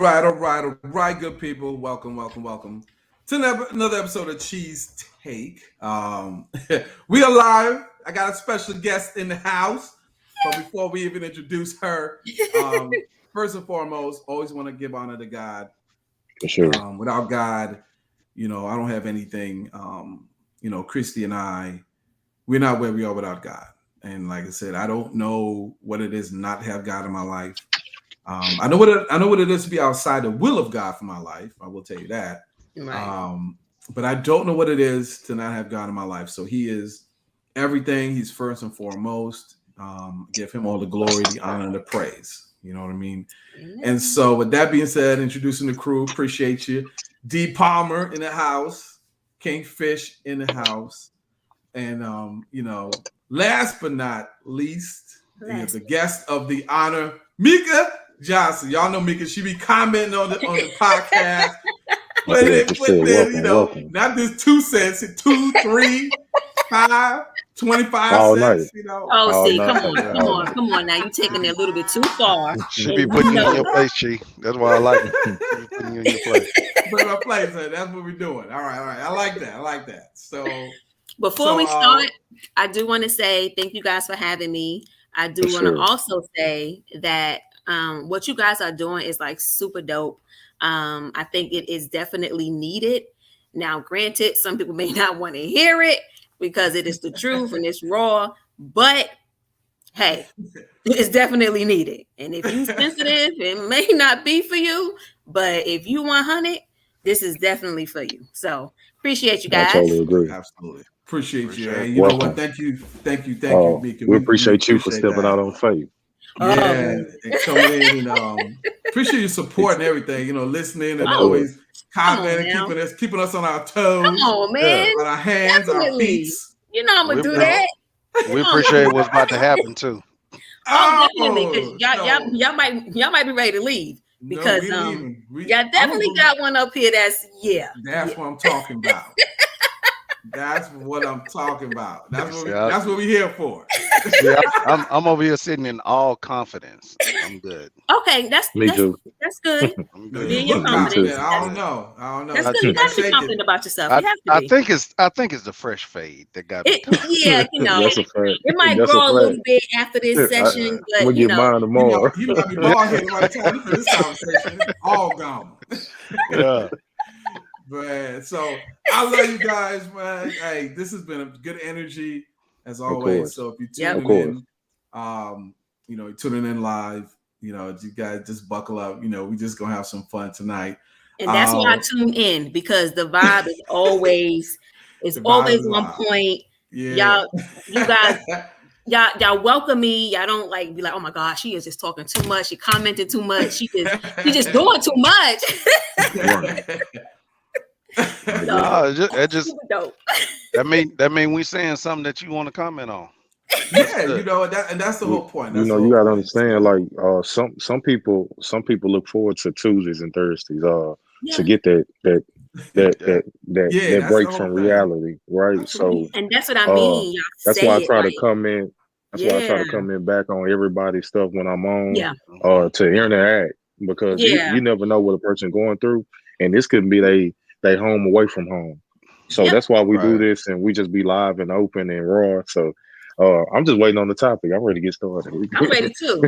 All right, good people. Welcome to another episode of CheesTake. We are live. I got a special guest in the house. But before we even introduce her, first and foremost, always want to give honor to God. For sure. Without God, I don't have anything. Christy and I, we're not where we are without God. And like I said, I don't know what it is not to have God in my life. I know what it is to be outside the will of God for my life. I will tell you that. Right. But I don't know what it is to not have God in my life. So He is everything. He's first and foremost. Give Him all the glory, the honor, and the praise. You know what I mean? And so, with that being said, introducing the crew. Appreciate you, D Palmer in the house, Kingfish in the house, and last but not least, the guest of the honor, Mika Johnson. Y'all know Mika. She be commenting on the podcast. Welcome. Not just 2 cents, 2, 3, 5, 25 all cents. Night. Oh, see, come on. Now you're taking it a little bit too far. She be putting you in your place, Chee. That's why I like it. Putting you in your place. Put in my place. That's what we're doing. All right. I like that. So before we start, I do want to say thank you guys for having me. I do want to also say that what you guys are doing is like super dope. I think it is definitely needed. Now, granted, some people may not want to hear it because it is the truth and it's raw, but hey, it's definitely needed. And if you're sensitive, it may not be for you, but if you 100, this is definitely for you. So appreciate you guys. I totally agree. Absolutely. Appreciate you. And you know what? Thank you, Mika. We appreciate you for stepping out on faith. Yeah, and coming in, appreciate your support and everything. Listening and always commenting, keeping us on our toes. Come on, man. On our hands, our feet. You know I'm gonna do that. We appreciate what's about to happen too. Oh, definitely. Y'all might be ready to leave because y'all definitely got one up here. That's what I'm talking about. That's what I'm talking about. That's what we're here for. I'm over here sitting in all confidence. I'm good. Okay, that's good. I'm good. You're confident. I don't know. That's good. You gotta be confident about yourself. You have to be. I think it's the fresh fade that got me. It might grow a little bit after this session, but we'll get mine tomorrow. You might be bald headed by the time for this conversation. It's all gone. Yeah. Man, so I love you guys, man. Hey, this has been a good energy as always. So if you're tuning in, you're tuning in live, you guys just buckle up. We just gonna have some fun tonight. And that's why I tune in, because the vibe is always on point. Yeah. You guys, y'all welcome me. Y'all don't be like, oh my gosh, she is just talking too much. She commented too much. She just doing too much. Just dope. that mean we saying something that you want to comment on. Yeah, and that's the whole point. You gotta understand, some people look forward to Tuesdays and Thursdays to get that break from reality, right? Absolutely. So, and that's what I mean. That's why I try to come in. That's why I try to come in back on everybody's stuff when I'm on, to interact, because you never know what a person going through, and this could be they home away from home. So that's why we do this, and we just be live and open and raw. So I'm just waiting on the topic. I'm ready to get started. I'm ready too.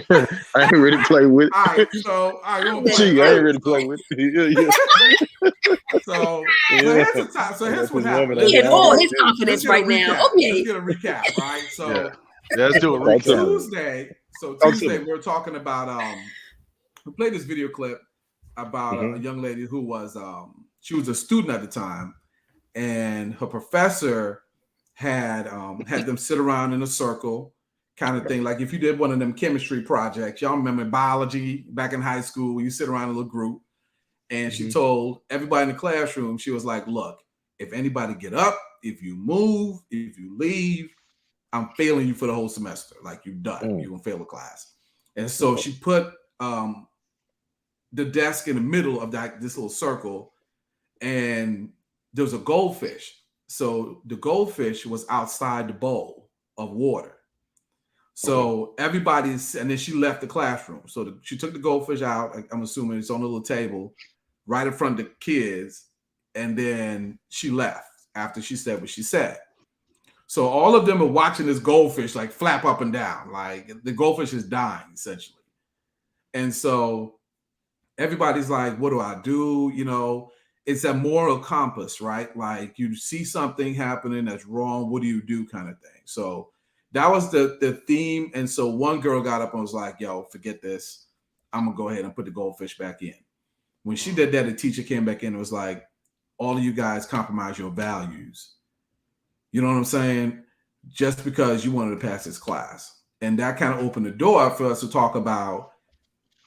I ain't ready to play with it. All right, so I ain't ready to play with it. So here's the top. So here's what happened. He had all his confidence right now. Okay. Let's get a recap, right? So let's do a recap. Tuesday we're talking about we played this video clip about a young lady who was she was a student at the time, and her professor had them sit around in a circle, kind of thing. Like if you did one of them chemistry projects, y'all remember biology back in high school, when you sit around in a little group, and she told everybody in the classroom, she was like, look, if anybody get up, if you move, if you leave, I'm failing you for the whole semester. Like, you're done. You're gonna fail the class. And so she put the desk in the middle of this little circle, and there was a goldfish. So the goldfish was outside the bowl of water. So everybody's, and then she left the classroom. So she took the goldfish out. I'm assuming it's on a little table right in front of the kids. And then she left after she said what she said. So all of them are watching this goldfish like flap up and down. Like the goldfish is dying essentially. And so everybody's like, what do I do? You know, it's a moral compass, right? Like you see something happening that's wrong. What do you do kind of thing? So that was the theme. And so one girl got up and was like, yo, forget this. I'm going to go ahead and put the goldfish back in. When she did that, the teacher came back in and was like, all of you guys compromise your values. You know what I'm saying? Just because you wanted to pass this class. And that kind of opened the door for us to talk about,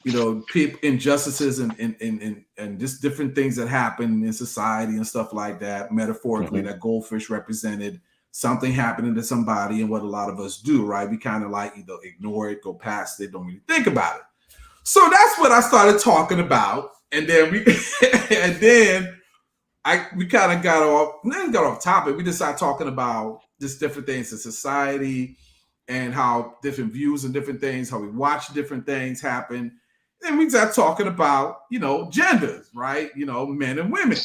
you know, injustices and just different things that happen in society and stuff like that. Metaphorically, that goldfish represented something happening to somebody, and what a lot of us do, right? We kind of like either ignore it, go past it, don't really think about it. So that's what I started talking about. And then we kind of got off topic. We just started talking about just different things in society and how different views and different things, how we watch different things happen. And we started talking about, you know, genders, right? You know, men and women.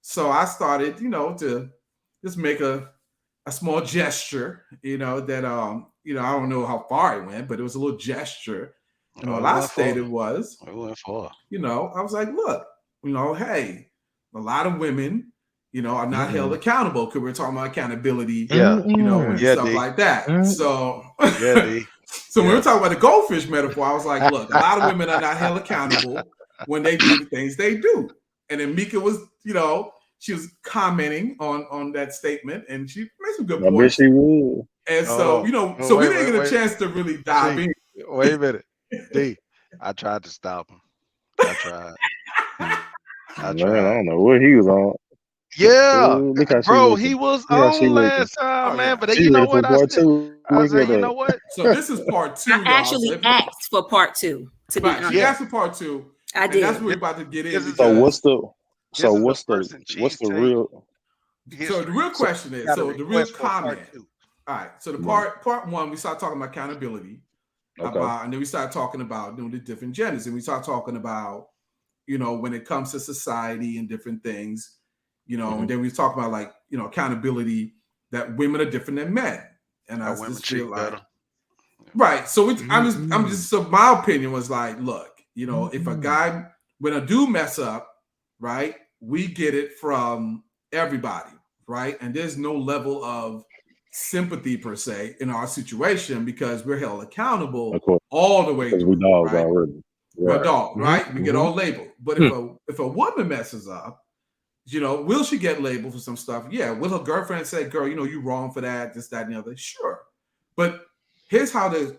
So I started, you know, to just make a small gesture, you know, that, you know, I don't know how far it went, but it was a little gesture. And all I stated was, you know, I was like, look, you know, hey, a lot of women, you know, are not held accountable because we're talking about accountability, you know, and stuff like that. So, so when we were talking about the goldfish metaphor, I was like, look, a lot of women are not held accountable when they do the things they do. And then Mika was, you know, she was commenting on that statement, and she made some good points. She would. And so, you know, so we didn't get a chance to really dive in. Wait a minute. D, I tried to stop him. I tried. Man, I don't know what he was on. Yeah, bro, he was on last time, man. But you know what? I said, you know what? So this is part 2. I actually asked for part 2. To be honest, she asked for part 2. I did. That's what we're about to get in. So what's the real? So the real question is, so the real comment. All right. So the part 1, we start talking about accountability. And then we start talking about, you know, the different genders, and we start talking about, you know, when it comes to society and different things, you know, and then we talk about, like, you know, accountability, that women are different than men, and I just feel like, right. So I'm just so my opinion was like, look, you know, if a guy, when a dude mess up, right, we get it from everybody, right, and there's no level of sympathy per se in our situation because we're held accountable all the way through. We dogs already. We're dogs, right? We get all labeled. But if a woman messes up, you know, will she get labeled for some stuff? Yeah. Will her girlfriend say, girl, you know, you wrong for that, this, that, and the other? Sure. But here's how the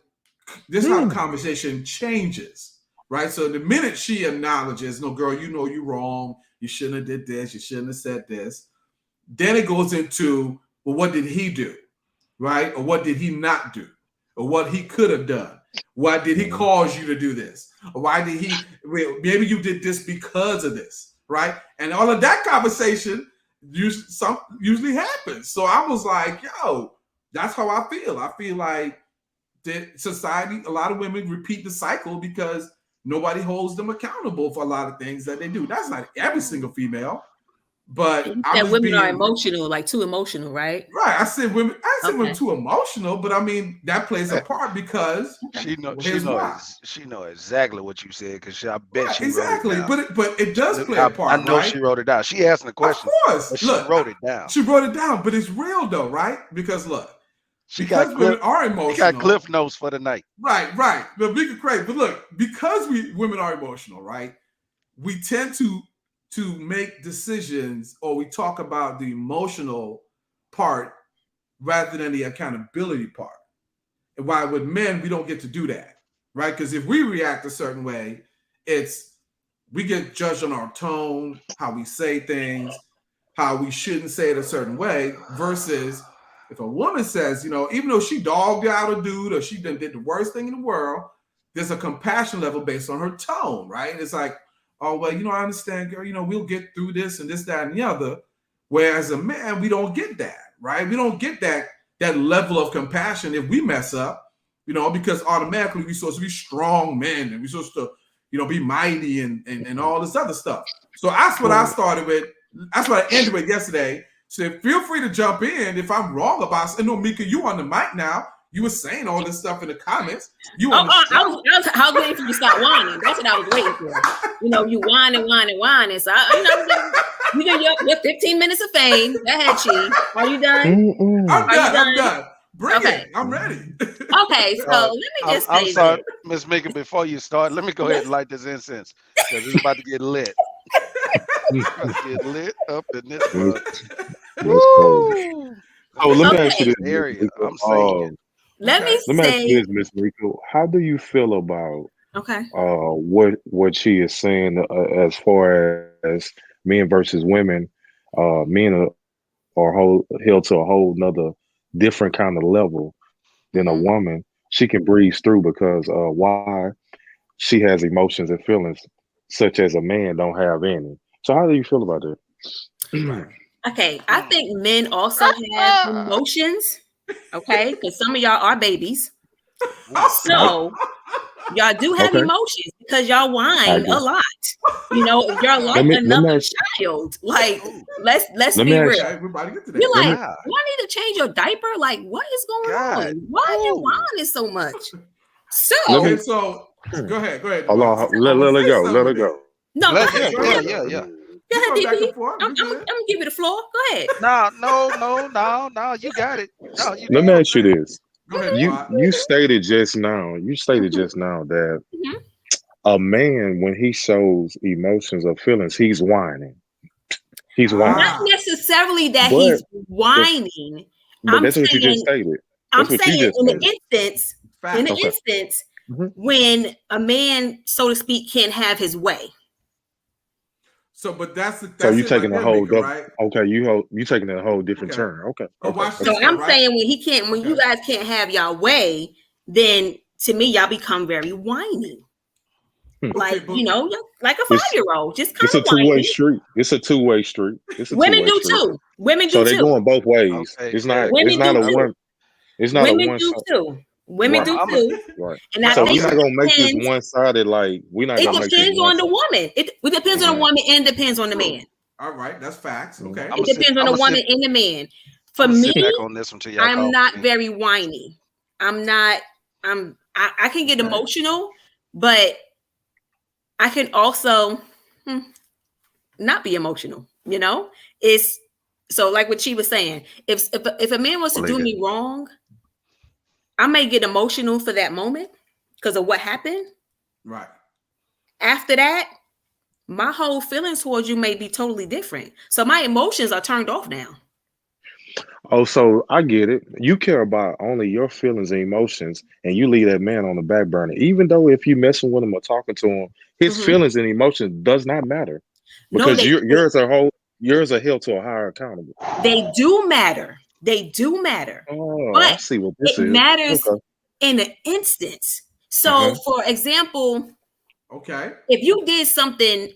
conversation changes, right? So the minute she acknowledges, no, girl, you know you're wrong. You shouldn't have did this. You shouldn't have said this. Then it goes into, well, what did he do? Right? Or what did he not do? Or what he could have done? Why did he cause you to do this? Or why did he, maybe you did this because of this, right? And all of that conversation usually happens. So I was like, yo, that's how I feel. I feel like that society, a lot of women repeat the cycle because nobody holds them accountable for a lot of things that they do. That's not every single female. But women are emotional, like too emotional, right? Right. I said women too emotional, but I mean that plays a part because she know exactly what you said because I bet she exactly. Wrote it down. But it does play a part. I know she wrote it down. She asked the question. Of course, she wrote it down. She wrote it down, but it's real though, right? Because look, women are emotional. She got cliff notes for the night. Right. But we could create. But look, because women are emotional, right? We tend to make decisions, or we talk about the emotional part rather than the accountability part. And why with men, we don't get to do that, right? Because if we react a certain way, we get judged on our tone, how we say things, how we shouldn't say it a certain way, versus if a woman says, you know, even though she dogged out a dude or she did the worst thing in the world, there's a compassion level based on her tone, right? It's like, oh, well, you know, I understand, girl, you know, we'll get through this and this, that, and the other. Whereas a man, we don't get that, right? We don't get that level of compassion if we mess up. because automatically we're supposed to be strong men and we're supposed to, be mighty and all this other stuff. So that's what I started with. That's what I ended with yesterday. So feel free to jump in if I'm wrong about it. No, Mika, you on the mic now. You were saying all this stuff in the comments. I was waiting for you to start whining. That's what I was waiting for. You whining. So you get your 15 minutes of fame. Go ahead, Chee. Are you done? I'm done. Bring it. I'm ready. Okay, so let me just say I'm sorry, Miss Mika, before you start, let me go ahead and light this incense because it's about to get lit. Get lit up in this mug. Oh, let me ask you this area. I'm saying. Let me ask you this, Miss Rico. How do you feel about what she is saying as far as men versus women? Men are held to a whole nother different kind of level than a woman. She can breeze through because why she has emotions and feelings such as a man don't have any. So how do you feel about that? Okay, I think men also have emotions. Okay, because some of y'all are babies. So y'all do have emotions because y'all whine a lot. You're like another child. Like, let's be real. You're like, do I need to change your diaper? Like, what is going on? Why are you whining so much? So go ahead. Hold on, let her go. No, yeah. Go ahead, DP. I'm gonna give you the floor. Go ahead. No, you got it. No, let me ask you this. Go ahead, you stated just now that a man, when he shows emotions or feelings, he's whining. Not necessarily that he's whining. But that's what you just stated. I'm saying in the instance when a man, so to speak, can't have his way. So, but that's so you taking a whole right? Okay, you taking a whole different turn. Okay. So I'm saying when you guys can't have y'all way, then to me y'all become very whiny. Like like a 5-year-old, just kind of whiny. It's a two-way street. Women do too. So they're going both ways. Okay. It's not a one. It's not women a one. Do too. Women do too. Right. And so we're not gonna make this one-sided. Like we're not. It depends on the woman. It depends on the woman and depends on the man. All right, that's facts. Okay. It depends on the woman and the man. For me, on this one I'm not very whiny. I can get emotional, but I can also not be emotional. It's so like what Chee was saying. If a man wants to do me wrong, I may get emotional for that moment because of what happened. Right. After that, my whole feelings towards you may be totally different. So my emotions are turned off now. Oh, so I get it. You care about only your feelings and emotions, and you leave that man on the back burner. Even though if you messing with him or talking to him, his feelings and emotions does not matter because yours are held to a higher accountable. They do matter. Oh, but I see what this is. It matters in an instance. So, for example, if you did something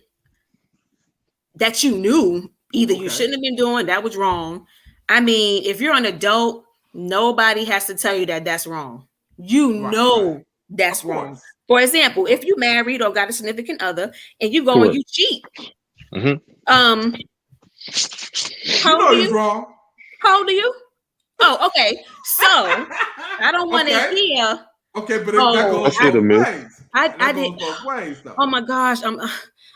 that you knew either you shouldn't have been doing, that was wrong. I mean, if you're an adult, nobody has to tell you that that's wrong. That's wrong. For example, if you married or got a significant other and you go and you cheat, how old are you? Wrong. How old are you? Oh, okay. So I don't want to hear. Okay, but that goes both ways. I did both ways, though. Oh my gosh,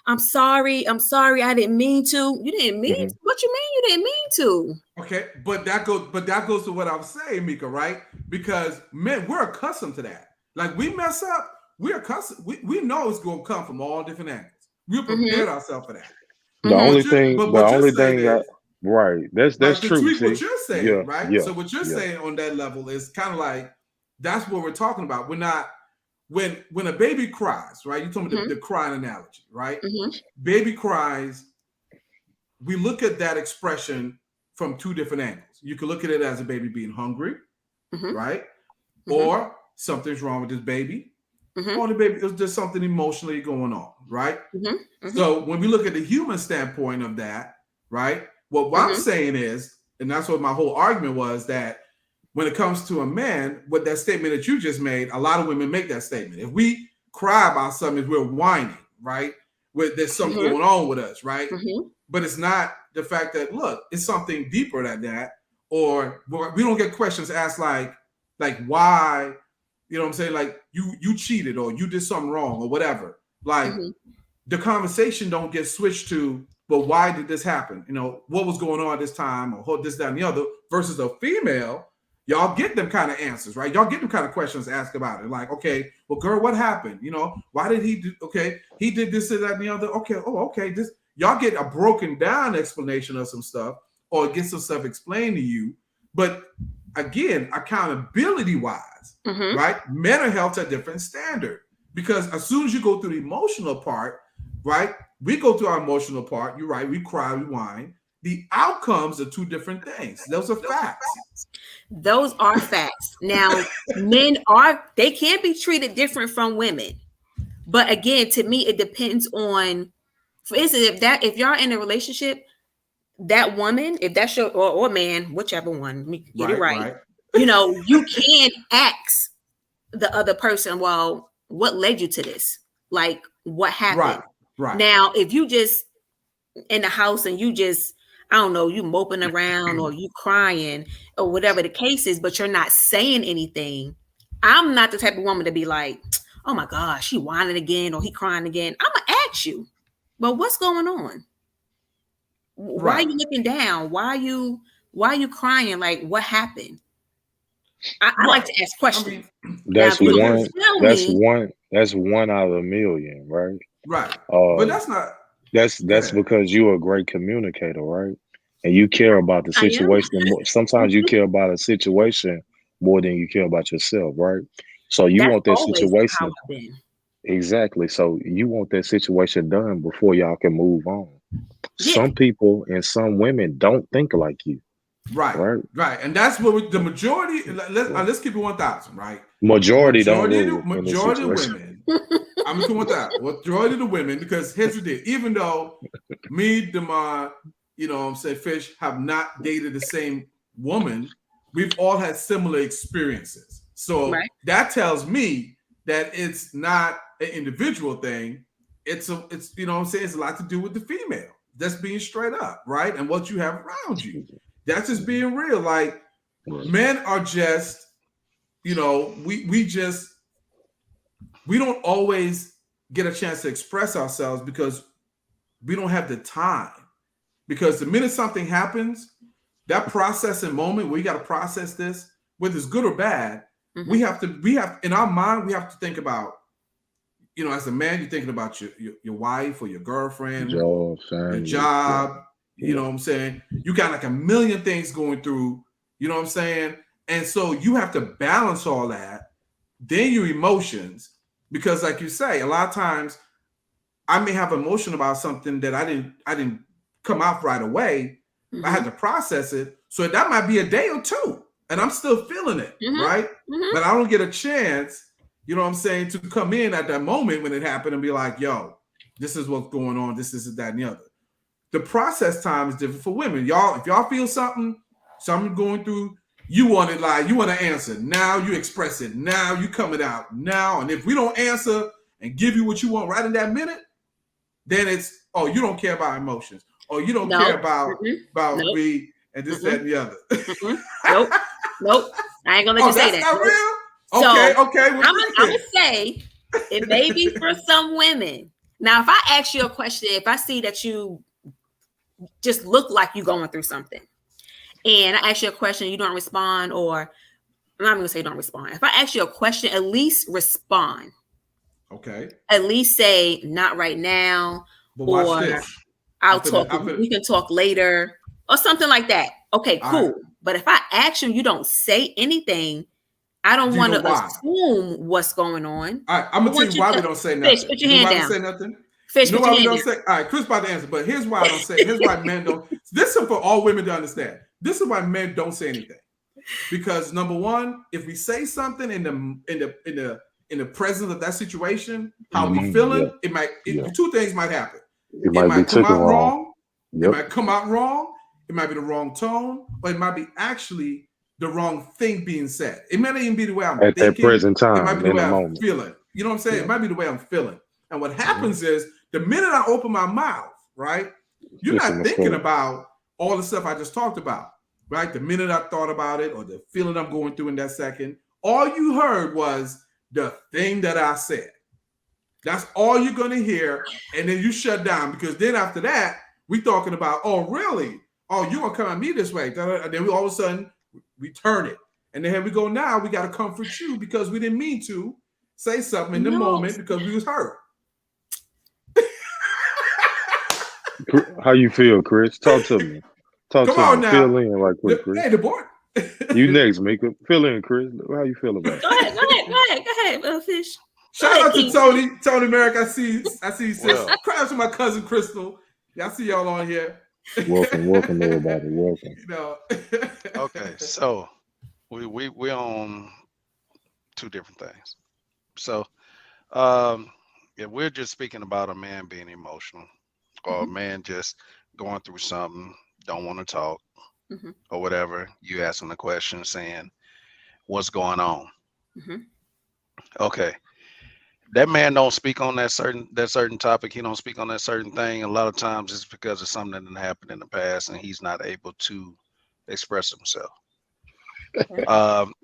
I'm sorry. I didn't mean to. You didn't mean to? What you mean you didn't mean to? Okay, but that goes to what I was saying, Mika, right? Because men, we're accustomed to that. Like we mess up, we're accustomed. We know it's gonna come from all different angles. We prepared ourselves for that. The only thing, right? That's true. What you're saying, right? Yeah, so what you're saying on that level is kind of like that's what we're talking about. We're not when a baby cries, right? You told me the crying analogy, right? Baby cries. We look at that expression from two different angles. You can look at it as a baby being hungry, right? Or something's wrong with this baby. Or the baby, it's just something emotionally going on, right? So when we look at the human standpoint of that, right? What I'm saying is, and that's what my whole argument was, that when it comes to a man, with that statement that you just made, a lot of women make that statement. If we cry about something, we're whining, right? There's something going on with us, right? But it's not the fact that, look, it's something deeper than that. Or we don't get questions asked like why, you know what I'm saying? Like you cheated or you did something wrong or whatever. Like the conversation don't get switched to, but why did this happen? You know, what was going on at this time or this, that, and the other versus a female. Y'all get them kind of answers, right? Y'all get them kind of questions asked about it. Like, okay, well, girl, what happened? You know, why did he do, okay, he did this and that and the other. Okay, okay, this, y'all get a broken down explanation of some stuff or get some stuff explained to you. But again, accountability wise, right? Mental health's a different standard because as soon as you go through the emotional part, right? We go through our emotional part. You're right. We cry, we whine. The outcomes are two different things. Those are facts. Those are facts. Now, they can be treated different from women. But again, to me, it depends on, for instance, if y'all in a relationship, that woman, if that's your or man, whichever one, let me get it right. You know, you can ask the other person, well, what led you to this? Like, what happened? Right. Now, if you just in the house and you just, I don't know, you moping around or you crying or whatever the case is, but you're not saying anything. I'm not the type of woman to be like, oh my gosh, she whining again or he crying again. I'm gonna ask you, but what's going on? Why are you looking down? Why are you crying? Like, what happened? I like to ask questions. I mean, that's one out of a million, right? Right. But that's not. That's because you're a great communicator, right? And you care about the situation. Sometimes you care about a situation more than you care about yourself, right? So you want that situation. Exactly. So you want that situation done before y'all can move on. Yeah. Some people and some women don't think like you. Right. And that's what the majority. Let's keep it 1,000. Right. Majority of women. I'm just going with that. Majority of the women, because here's the deal. Even though me, Damon, you know, Fish have not dated the same woman, we've all had similar experiences. So that tells me that it's not an individual thing. It's you know what I'm saying, it's a lot to do with the female. That's being straight up, right? And what you have around you. That's just being real. Like men are just, you know, we don't always get a chance to express ourselves because we don't have the time. Because the minute something happens, that processing moment where you got to process this, whether it's good or bad, we have in our mind, we have to think about, you know, as a man, you're thinking about your wife or your girlfriend, your job, you know what I'm saying? You got like a million things going through, you know what I'm saying? And so you have to balance all that, then your emotions, because like you say, a lot of times I may have emotion about something that I didn't come out right away. I had to process it. So that might be a day or two and I'm still feeling it, right? But I don't get a chance, you know what I'm saying, to come in at that moment when it happened and be like, yo, this is what's going on. This is that and the other. The process time is different for women. Y'all, if y'all feel something going through, you want it like, you want to answer. Now you express it. Now you coming out now. And if we don't answer and give you what you want right in that minute, then it's, oh, you don't care about emotions. Or you don't care about me and this, that, and the other. Nope. I ain't gonna let you say that. Not real? Okay. I'm gonna say it may be for some women. Now, if I ask you a question, if I see that you just look like you're going through something, and I ask you a question, you don't respond, or I'm not gonna say don't respond. If I ask you a question, at least respond. Okay. At least say not right now, but watch this. I'll talk. We can talk later, or something like that. Okay, cool. Right. But if I ask you don't say anything, I don't want to assume what's going on. All right, I'm gonna tell you why we don't say nothing. Fish, put your hand down. Say nothing. Fish, you know why we don't say? All right, Chris about to answer, but here's why I don't say. Here's why men don't. This is for all women to understand. This is why men don't say anything. Because number one, if we say something in the presence of that situation, how we feeling, two things might happen. It might come out wrong. It might come out wrong. It might be the wrong tone, but it might be actually the wrong thing being said. It may not even be the way I'm at thinking. that present time, it might be the in way the I'm moment. feeling. You know what I'm saying? It might be the way I'm feeling. And what happens is the minute I open my mouth, right, you're not thinking about all the stuff I just talked about, right? The minute I thought about it or the feeling I'm going through in that second, all you heard was the thing that I said. That's all you're going to hear. And then you shut down, because then after that, we talking about, oh, really? Oh, you're going to come at me this way. And then all of a sudden, we turn it. And then here we go now. We got to comfort you because we didn't mean to say something in the moment because we was hurt. How you feel, Chris? Talk to me. Come on now. Fill in right quick, Chris. Hey, the boy. You next, Mika. Fill in, Chris. How you feel about it? Go ahead, Fish. Shout out to Tony Merrick. I see sis. Crabs with my cousin Crystal. Yeah, I see y'all on here. Welcome everybody. Welcome. You know. Okay, so we on two different things. So if we're just speaking about a man being emotional, or a man just going through something, don't want to talk, or whatever, you asking the question saying, what's going on? Okay. That man don't speak on that certain topic. He don't speak on that certain thing. A lot of times it's because of something that didn't happen in the past and he's not able to express himself.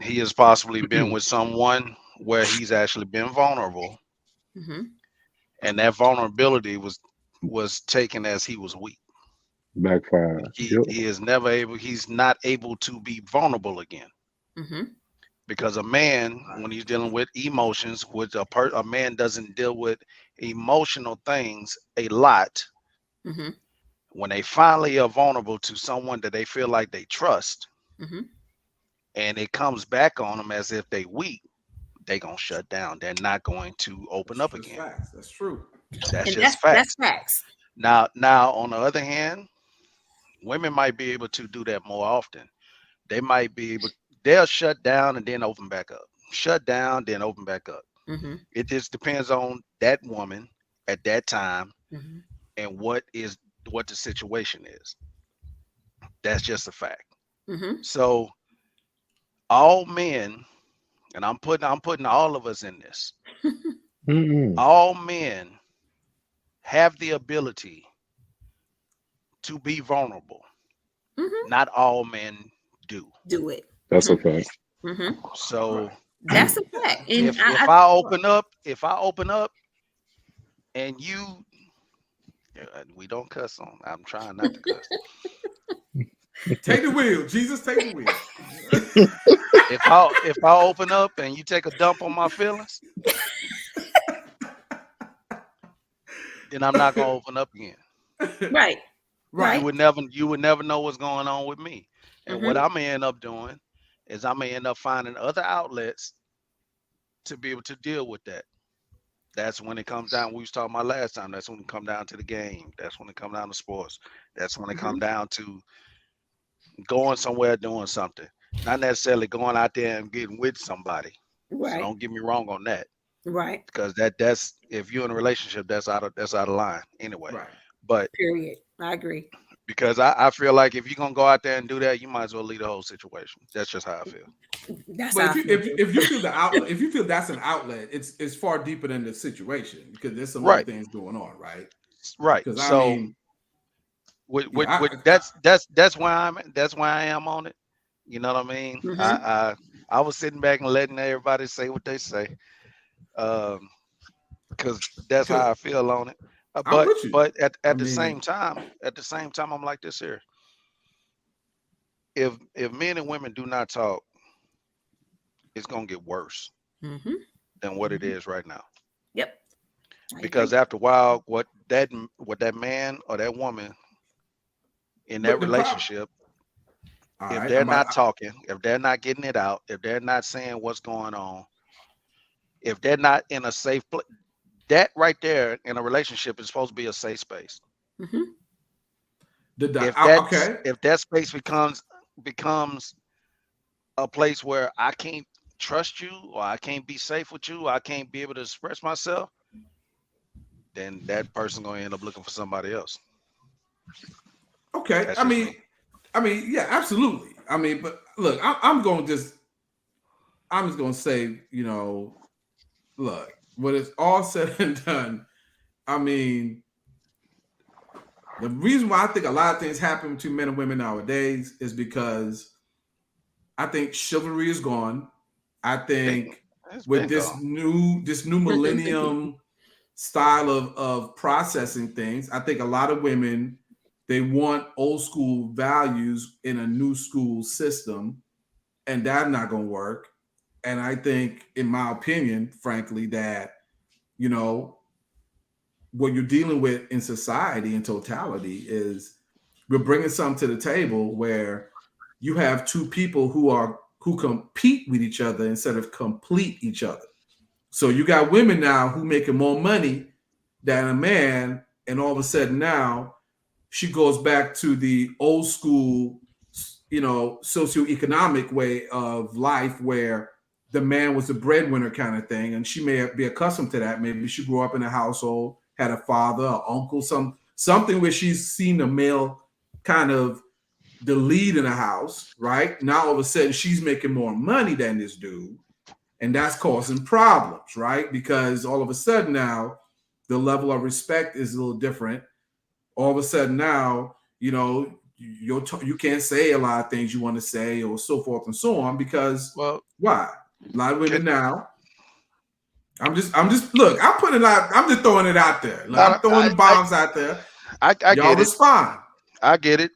He has possibly been with someone where he's actually been vulnerable, and that vulnerability was taken as he was weak. Backfire. He is never able. He's not able to be vulnerable again. Because a man, when he's dealing with emotions, which a man doesn't deal with emotional things a lot, when they finally are vulnerable to someone that they feel like they trust, and it comes back on them as if they weak, they gonna shut down. They're not going to open up again. Facts. That's true. That's just facts. That's facts. Now, on the other hand, women might be able to do that more often. They might be able. They'll shut down and then open back up. Shut down, then open back up. It just depends on that woman at that time and what the situation is. That's just a fact. So all men, and I'm putting all of us in this. All men have the ability to be vulnerable. Not all men do it. That's a fact. So that's a fact. And if I open up and you, we don't cuss on. I'm trying not to cuss. Take the wheel, Jesus. Take the wheel. If I open up and you take a dump on my feelings, then I'm not gonna open up again. Right. You would never know what's going on with me. And what I'm gonna end up doing is I'm gonna end up finding other outlets to be able to deal with that. That's when it comes down. We was talking about last time. That's when it come down to the game. That's when it come down to sports. That's when it come down to going somewhere, doing something. Not necessarily going out there and getting with somebody. Right. So don't get me wrong on that. Right. Because that's if you're in a relationship, that's out of line anyway. Right. But period. I agree. Because I feel like if you're gonna go out there and do that, you might as well leave the whole situation. That's just how I feel. But if you feel the outlet, if you feel that's an outlet, it's far deeper than the situation because there's some other things going on, right? Right. So that's why I am on it. You know what I mean? I was sitting back and letting everybody say what they say, because that's how I feel on it. But at the same time, I'm like this here. If men and women do not talk, it's gonna get worse than what it is right now. Yep. Because after a while, what that man or that woman in that relationship, if they're not talking, if they're not getting it out, if they're not saying what's going on, if they're not in a safe place, that right there in a relationship is supposed to be a safe space. If that space becomes a place where I can't trust you, or I can't be safe with you, or I can't be able to express myself, then that person gonna end up looking for somebody else. Okay, I mean, yeah, absolutely. I mean, but look, I'm just going to say, you know, look, when it's all said and done, I mean, the reason why I think a lot of things happen between men and women nowadays is because I think chivalry is gone. I think with this new millennium style of processing things, I think a lot of women, they want old school values in a new school system, and that's not going to work. And I think, in my opinion, frankly, that, you know, what you're dealing with in society in totality is we're bringing something to the table where you have two people who compete with each other instead of complete each other. So you got women now who making more money than a man, and all of a sudden now she goes back to the old school, you know, socioeconomic way of life where the man was the breadwinner kind of thing, and she may be accustomed to that. Maybe she grew up in a household, had a father, an uncle, something where she's seen the male kind of the lead in the house, right? Now all of a sudden she's making more money than this dude, and that's causing problems, right? Because all of a sudden now the level of respect is a little different. All of a sudden now, you know, you can't say a lot of things you want to say or so forth and so on because why? A lot of women now. I'm just look, I'm just throwing it out there. Like, I'm throwing the bombs out there. I Y'all respond. I get it.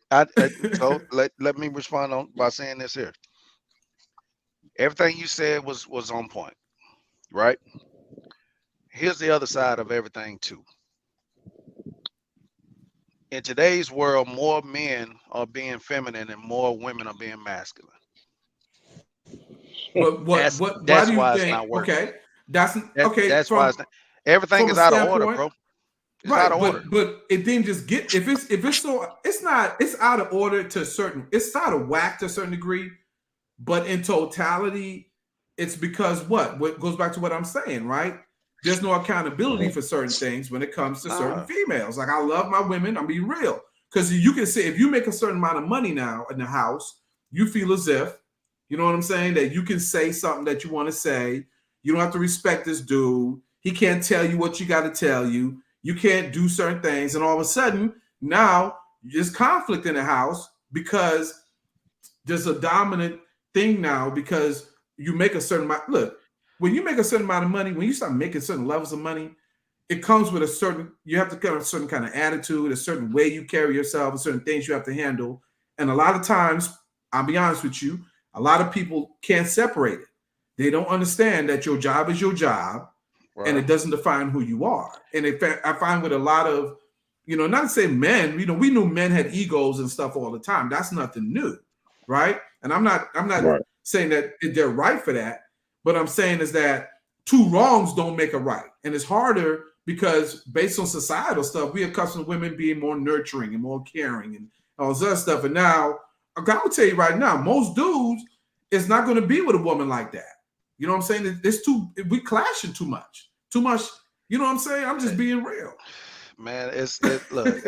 So let me respond by saying this here. Everything you said was on point, right? Here's the other side of everything too. In today's world, more men are being feminine and more women are being masculine. But why do you think? It's not working. Okay, that's why it's not, everything is out of order, bro. It's right, but it didn't just get if it's so it's out of order to a certain, it's out of whack to a certain degree, but in totality, it's because what goes back to what I'm saying, right? There's no accountability for certain things when it comes to certain females. Like, I love my women, I'm being real. Because you can say if you make a certain amount of money now in the house, you feel as if, you know what I'm saying, that you can say something that you want to say. You don't have to respect this dude. He can't tell you what you got to tell you. You can't do certain things. And all of a sudden, now there's conflict in the house because there's a dominant thing now because you make a certain amount. Look, when you make a certain amount of money, when you start making certain levels of money, it comes with you have to get a certain kind of attitude, a certain way you carry yourself, certain things you have to handle. And a lot of times, I'll be honest with you, a lot of people can't separate it. They don't understand that your job is your job, right, and it doesn't define who you are. And in fact, I find with a lot of, you know, not to say men, you know, we knew men had egos and stuff all the time. That's nothing new, right? And I'm not right, saying that they're right for that. What I'm saying is that two wrongs don't make a right. And it's harder because based on societal stuff, we accustomed women being more nurturing and more caring and all this other stuff. And now, I will tell you right now, most dudes is not going to be with a woman like that. You know what I'm saying? We clashing too much. You know what I'm saying? I'm just being real. Man, look. Look,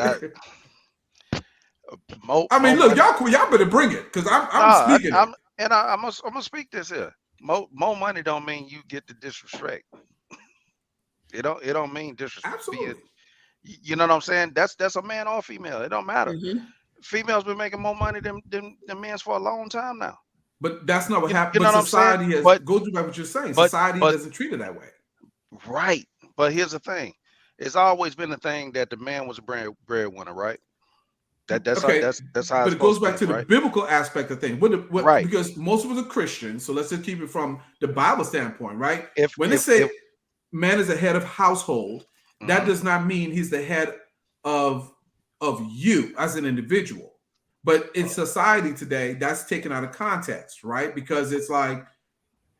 y'all better bring it because I'm speaking. I'm gonna speak this here. More money don't mean you get the disrespect. It don't mean disrespect. Absolutely. You know what I'm saying? That's a man or female. It don't matter. Mm-hmm. Females been making more money than men's for a long time now. But that's not what happened. But society has go through what you're saying. Society doesn't treat it that way. Right. But here's the thing. It's always been a thing that the man was a breadwinner, right? That's how. But it goes back to the biblical aspect of things. Right. Because most of us are Christians, so let's just keep it from the Bible standpoint, right? When they say man is the head of household, that does not mean he's the head of you as an individual. But in society today, that's taken out of context, right? Because it's like,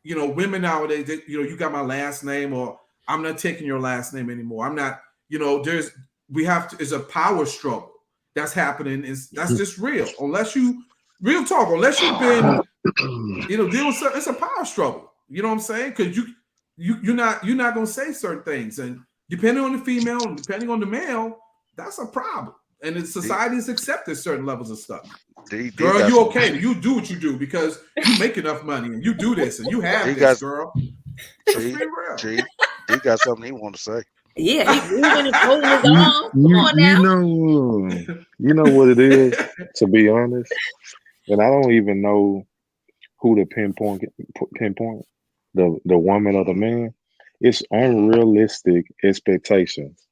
you know, women nowadays, you got my last name, or I'm not taking your last name anymore. I'm not, it's a power struggle that's happening. That's just real. Unless you've been, dealing with it's a power struggle. You know what I'm saying? Because you're not going to say certain things, and depending on the female and depending on the male, that's a problem. and society's accepted certain levels of stuff. Girl, you okay? You do what you do because you make enough money and you do this and you have this, girl. G got something he want to say. Yeah, he's moving and holding his arm. Come on now. You know what it is, to be honest, and I don't even know who to pinpoint the woman or the man. It's unrealistic expectations.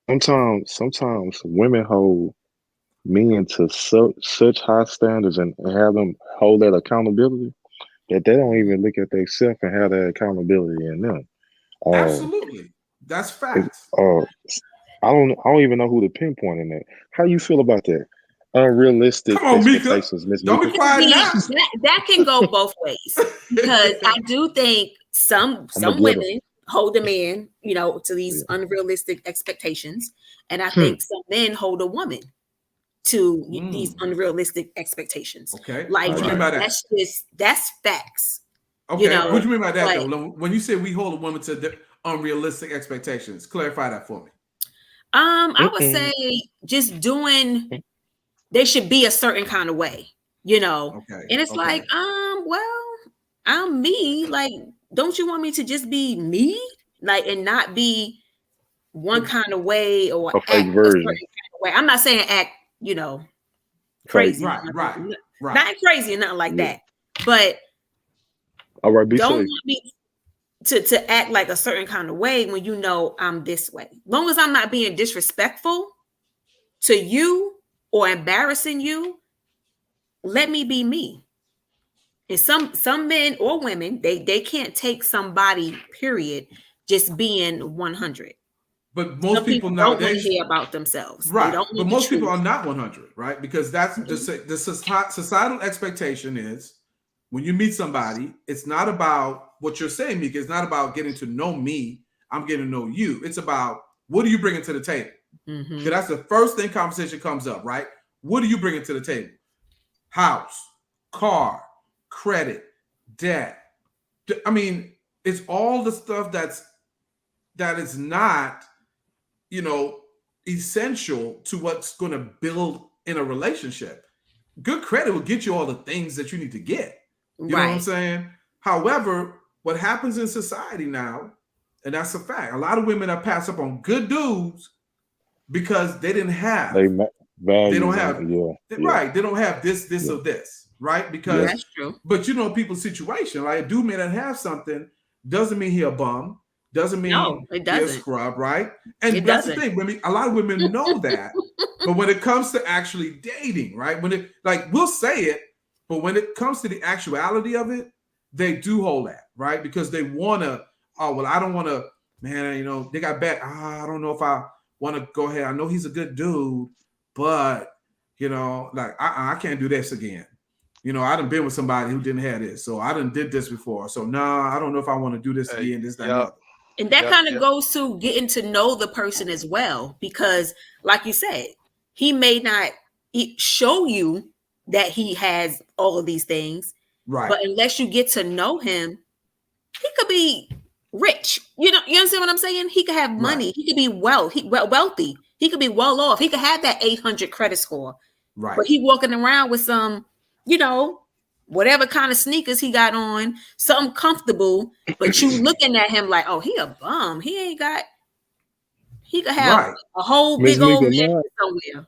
Sometimes women hold men to such high standards and have them hold that accountability that they don't even look at themselves and have that accountability in them. Absolutely, that's facts. I don't even know who to pinpoint in that. How you feel about that? Unrealistic expectations, Miss Don't be quiet now. That can go both ways because I do think some women hold a man, to these unrealistic expectations, and I think some men hold a woman to these unrealistic expectations. Okay, like what do you mean by that? That's facts. Okay, what do you mean by that though? When you say we hold a woman to the unrealistic expectations, clarify that for me. I would say just doing. They should be a certain kind of way, Okay. And it's like, well, I'm me. Like, don't you want me to just be me, like, and not be one kind of way or act a certain kind of way? I'm not saying act, crazy, right, not crazy or nothing like that. But all right, don't want me to act like a certain kind of way when I'm this way. Long as I'm not being disrespectful to you or embarrassing you, let me be me. And some men or women, they can't take somebody, period, just being 100. But most people nowadays don't want to hear about themselves. Right. But most people are not 100, right? Because that's the societal expectation is when you meet somebody, it's not about what you're saying, Mika. It's not about getting to know me. I'm getting to know you. It's about what are you bringing to the table? Because that's the first thing conversation comes up, right? What are you bringing to the table? House, car, credit, debt. I mean, it's all the stuff that is not, essential to what's going to build in a relationship. Good credit will get you all the things that you need to get. You know what I'm saying? However, what happens in society now, and that's a fact, a lot of women are passed up on good dudes because they didn't have. They don't have right. They don't have this or this, right? Because that's true. But people's situation, like a dude may not have something, doesn't mean he a bum, doesn't mean it doesn't. He a scrub, right? And that's the thing. A lot of women know that, but when it comes to actually dating, right? When it we'll say it, but when it comes to the actuality of it, they do hold that, right? Because they wanna. Oh well, I don't want to. Man, they got back. I don't know if I want to go ahead. I know he's a good dude. But, I can't do this again. I done been with somebody who didn't have this. So I done did this before. So I don't know if I want to do this again, this, that, and other. And that kind of goes to getting to know the person as well. Because like you said, he may not show you that he has all of these things. Right. But unless you get to know him, he could be rich. You understand what I'm saying? He could have money. Right. He could be wealthy. He could be well off. He could have that 800 credit score. Right. But he walking around with some, whatever kind of sneakers he got on, something comfortable. But you looking at him like, oh, he a bum. He could have a whole big old man somewhere.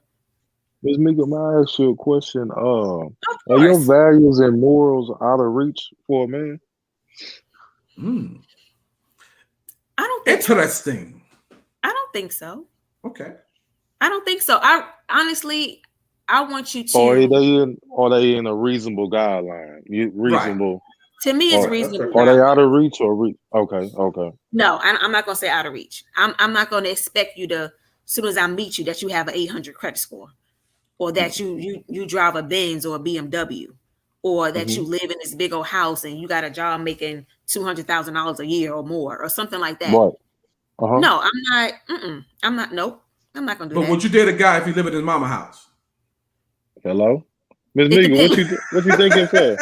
Ms. Mika, may I ask you a question? Are your values and morals out of reach for a man? I don't think interesting. I don't think so. Okay. I don't think so. I want you to. Are they in a reasonable guideline? Reasonable. Right. To me, it's reasonable. Are they out of reach or Okay. No, I'm not gonna say out of reach. I'm not gonna expect you to, as soon as I meet you, that you have an 800 credit score, or that you drive a Benz or a BMW, or that you live in this big old house and you got a job making $200,000 a year or more, or something like that. Right. No, I'm not. I'm not. Nope. I'm not gonna do that. But would you date a guy if he lived in his mama house? Hello, Ms. Mika, what you thinking for?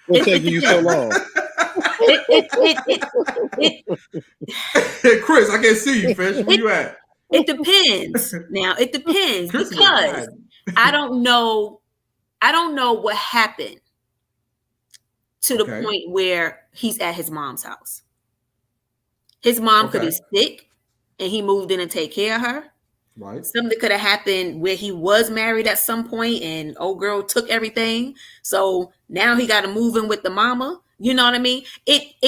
What's taking you so long? Chris, I can't see you, Fish. Where you at? It depends. Now it depends because I don't know what happened to the point where he's at his mom's house. His mom could be sick and he moved in and take care of her. Right. Something could have happened where he was married at some point and old girl took everything. So now he got to move in with the mama. You know what I mean? It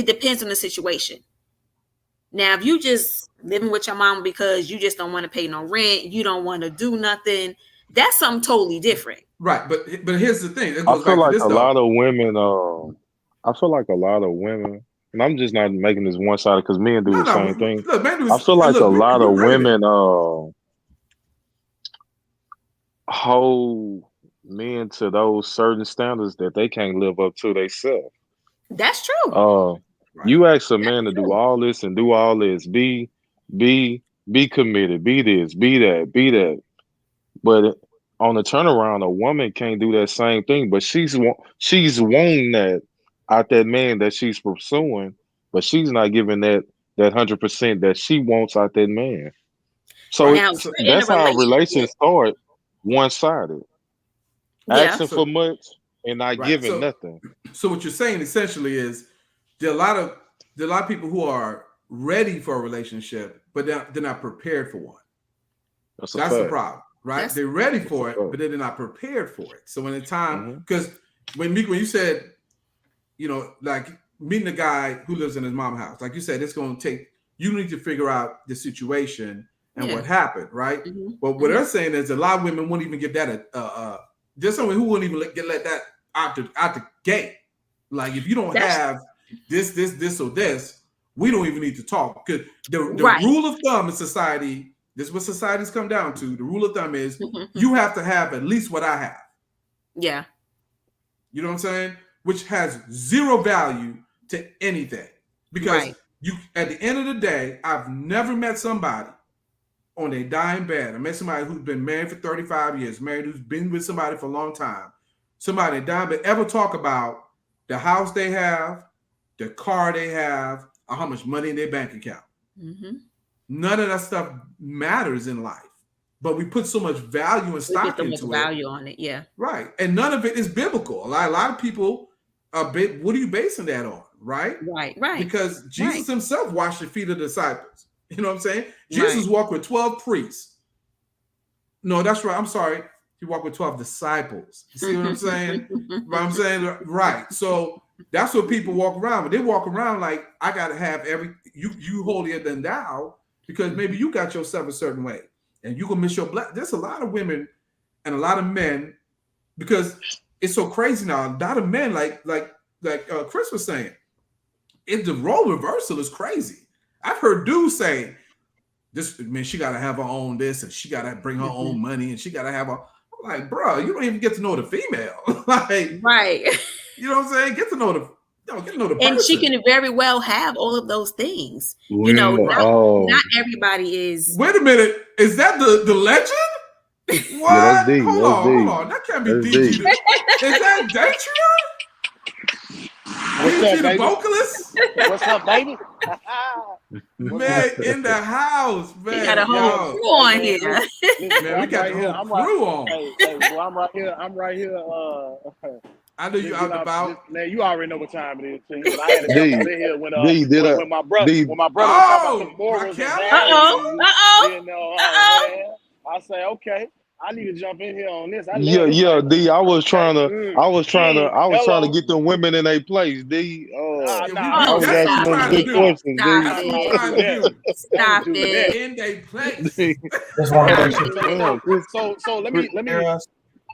depends on the situation. Now, if you just living with your mama because you just don't want to pay no rent, you don't want to do nothing, that's something totally different. Right. But here's the thing. I feel like a lot of women, and I'm just not making this one-sided because men do the same thing. Look, I feel like a lot of women hold men to those certain standards that they can't live up to themselves. That's true. You ask a man to do all this and do all this, be committed, be this, be that. But on the turnaround, a woman can't do that same thing, but she's wanting that out that man that she's pursuing, but she's not giving that 100% that she wants out that man. So that's how relations start, one-sided. Asking for much and not giving nothing. So what you're saying essentially is there are a lot of people who are ready for a relationship, but they're not prepared for one. That's the problem, right? They're ready for it, but they're not prepared for it. So when the time, because when you said, like meeting a guy who lives in his mom's house, like you said, it's going to take, you need to figure out the situation and what happened, right? But what they're saying is a lot of women won't even give that there's someone who wouldn't even let that out the gate. Like if you don't have this or this, we don't even need to talk. Because the rule of thumb in society, this is what society's come down to. The rule of thumb is you have to have at least what I have. Yeah. You know what I'm saying? Which has zero value to anything. Because you, at the end of the day, I've never met somebody on a dying bed. I met somebody who's been married for 35 years, who's been with somebody for a long time. Somebody dying bed ever talk about the house they have, the car they have, or how much money in their bank account. None of that stuff matters in life. But we put so much value and stock into it. Value on it, yeah. Right. And none of it is biblical. A lot of people what are you basing that on? Right? Right. Because Jesus himself washed the feet of the disciples. You know what I'm saying? Jesus walked with 12 priests. No, that's right. I'm sorry. He walked with 12 disciples. You see what I'm saying? But I'm saying, right. So that's what people walk around. But they walk around like, I got to have you holier than thou, because maybe you got yourself a certain way. And you can miss your blessing. There's a lot of women and a lot of men, because it's so crazy now. A lot of men, like Chris was saying, the role reversal is crazy. I've heard dudes say, "This man, she got to have her own this, and she got to bring her own money, and she got to have a." I'm like, bro, you don't even get to know the female, like, right? You know what I'm saying? Get to know the person. And she can very well have all of those things. Not everybody is. Wait a minute, is that the legend? What? Yeah, hold on, that can't be DG. Is that Datria? What's up, baby? Vocalist? What's up, baby? Man, in the house, man. We got a whole crew on here. Man, we got the whole crew on. Hey, well, I'm right here. I know you out and about. Man, you already know what time it is. But I had to come in here when my brother was talking about the morals and values. I say, okay, I need to jump in here on this. D. I was trying to get them women in their place, D. I was asking them good questions, D. Stop it. In their place. So let me.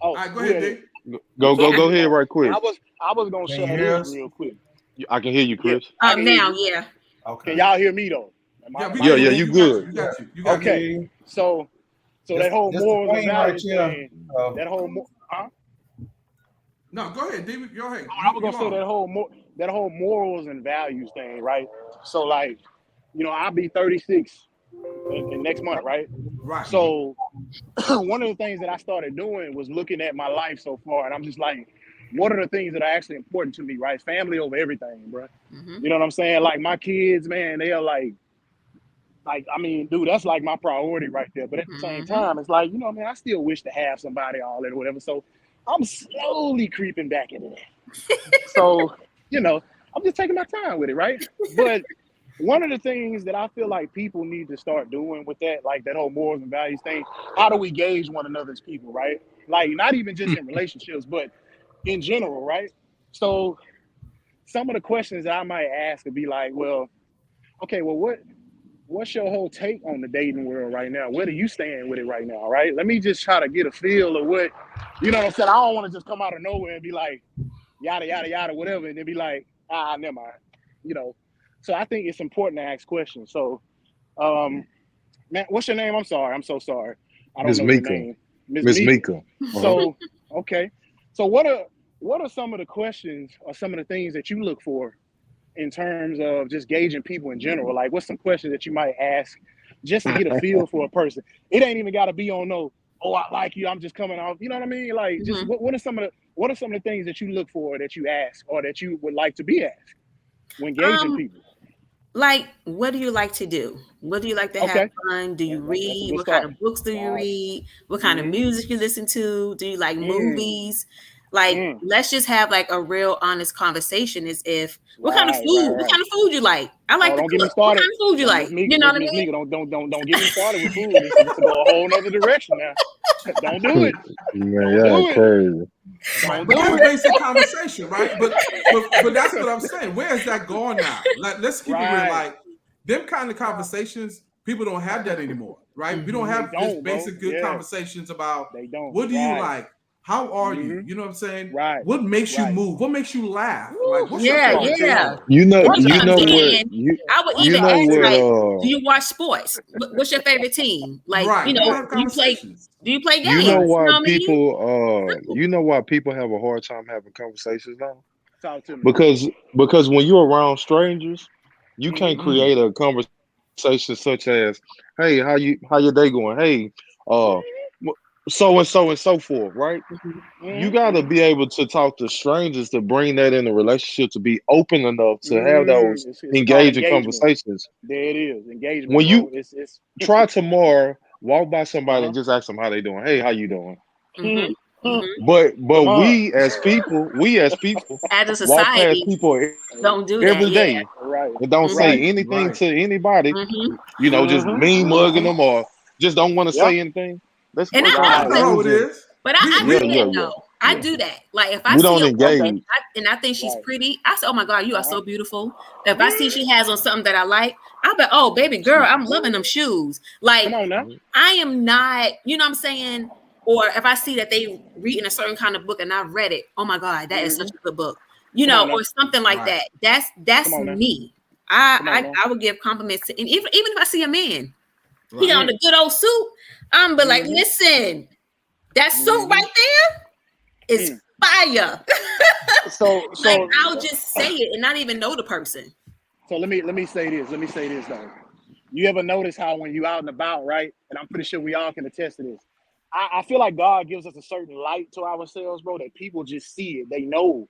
All right, go ahead, D. Go ahead right quick. I was gonna share this real quick. I can hear you, Chris. Now, yeah. Okay. Can y'all hear me though? Yeah, you good. You got you. Okay. So that whole morals and values thing. That whole No, go ahead, David. Go ahead. I was gonna say that whole morals and values thing, right? So like, I'll be 36 in next month, right? Right. So one of the things that I started doing was looking at my life so far, and I'm just like, what are the things that are actually important to me, right? Family over everything, bro. You know what I'm saying? Like my kids, man, they are like like, I mean, dude, that's like my priority right there. But at the same time, it's like, you know, man, I still wish to have somebody all that or whatever. So I'm slowly creeping back into that. So, you know, I'm just taking my time with it, right? But one of the things that I feel like people need to start doing with that, like that whole morals and values thing, how do we gauge one another as people, right? Like, not even just in relationships, but in general, right? So some of the questions that I might ask would be like, well, okay, well, what's your whole take on the dating world right now? Where do you stand with it right now, right? Let me just try to get a feel of what, you know what I'm saying? I don't want to just come out of nowhere and be like, yada, yada, yada, whatever, and then be like, never mind, you know? So I think it's important to ask questions. So, man, what's your name? I'm sorry. I'm so sorry. I don't know your name. Miss Mika. So, okay. So what are some of the questions or some of the things that you look for in terms of just gauging people in general? Like, what's some questions that you might ask just to get a feel for a person? It ain't even got to be on no, oh, I like you, I'm just coming off. You know what I mean? Like, just what are some of the things that you look for, that you ask, or that you would like to be asked when gauging people? Like, what do you like to do? What do you like to have fun? Do you read? What kind of books do you read? What kind of music you listen to? Do you like movies? Like, let's just have like a real honest conversation. As if what kind of food? What kind of food you like? I like to cook. What kind of food you like? You know what I mean? Don't get me started with food. This is to go a whole nother direction now. Don't do it. Yeah, crazy. Right, but that's basic conversation, right? But that's what I'm saying. Where is that going now? Like, let's keep it real. Like, them kind of conversations, people don't have that anymore, right? We don't have this basic good conversations about what do you like? How are you? You know what I'm saying? Right. What makes you move? What makes you laugh? Like, what's your favorite thing? You know what? I would even ask, like, do you watch sports? What's your favorite team? Like, you know, do you play games? You know why people you know why people have a hard time having conversations now? Talk to me. Because when you're around strangers, you can't create a conversation such as, hey, how your day going? Hey, so and so and so forth, right? You got to be able to talk to strangers to bring that in a relationship, to be open enough to have those engaging conversations. There it is, engagement. When you try tomorrow, walk by somebody and just ask them how they doing. Hey, how you doing? But we as people as a society, walk past people don't do every that day and don't say anything to anybody. You know, just mean mugging them or just don't want to say anything. That's and I know how it is. But I do that though. I do that. Like, if I see a woman and I think she's pretty, I say, "Oh my God, you are so beautiful." If I see she has on something that I like, I bet, "Oh, baby girl, I'm loving them shoes." Like, I am not, you know what I'm saying? Or if I see that they reading a certain kind of book and I've read it, "Oh my God, that is such a good book," you know, or something like that. That's me. I would give compliments to, and even if I see a man, he got on the good old suit, I'm be like, "Listen, that suit right there is fire." So like, I'll just say it and not even know the person. So let me say this. Let me say this though. You ever notice how when you out and about, right? And I'm pretty sure we all can attest to this. I feel like God gives us a certain light to ourselves, bro, that people just see it. They know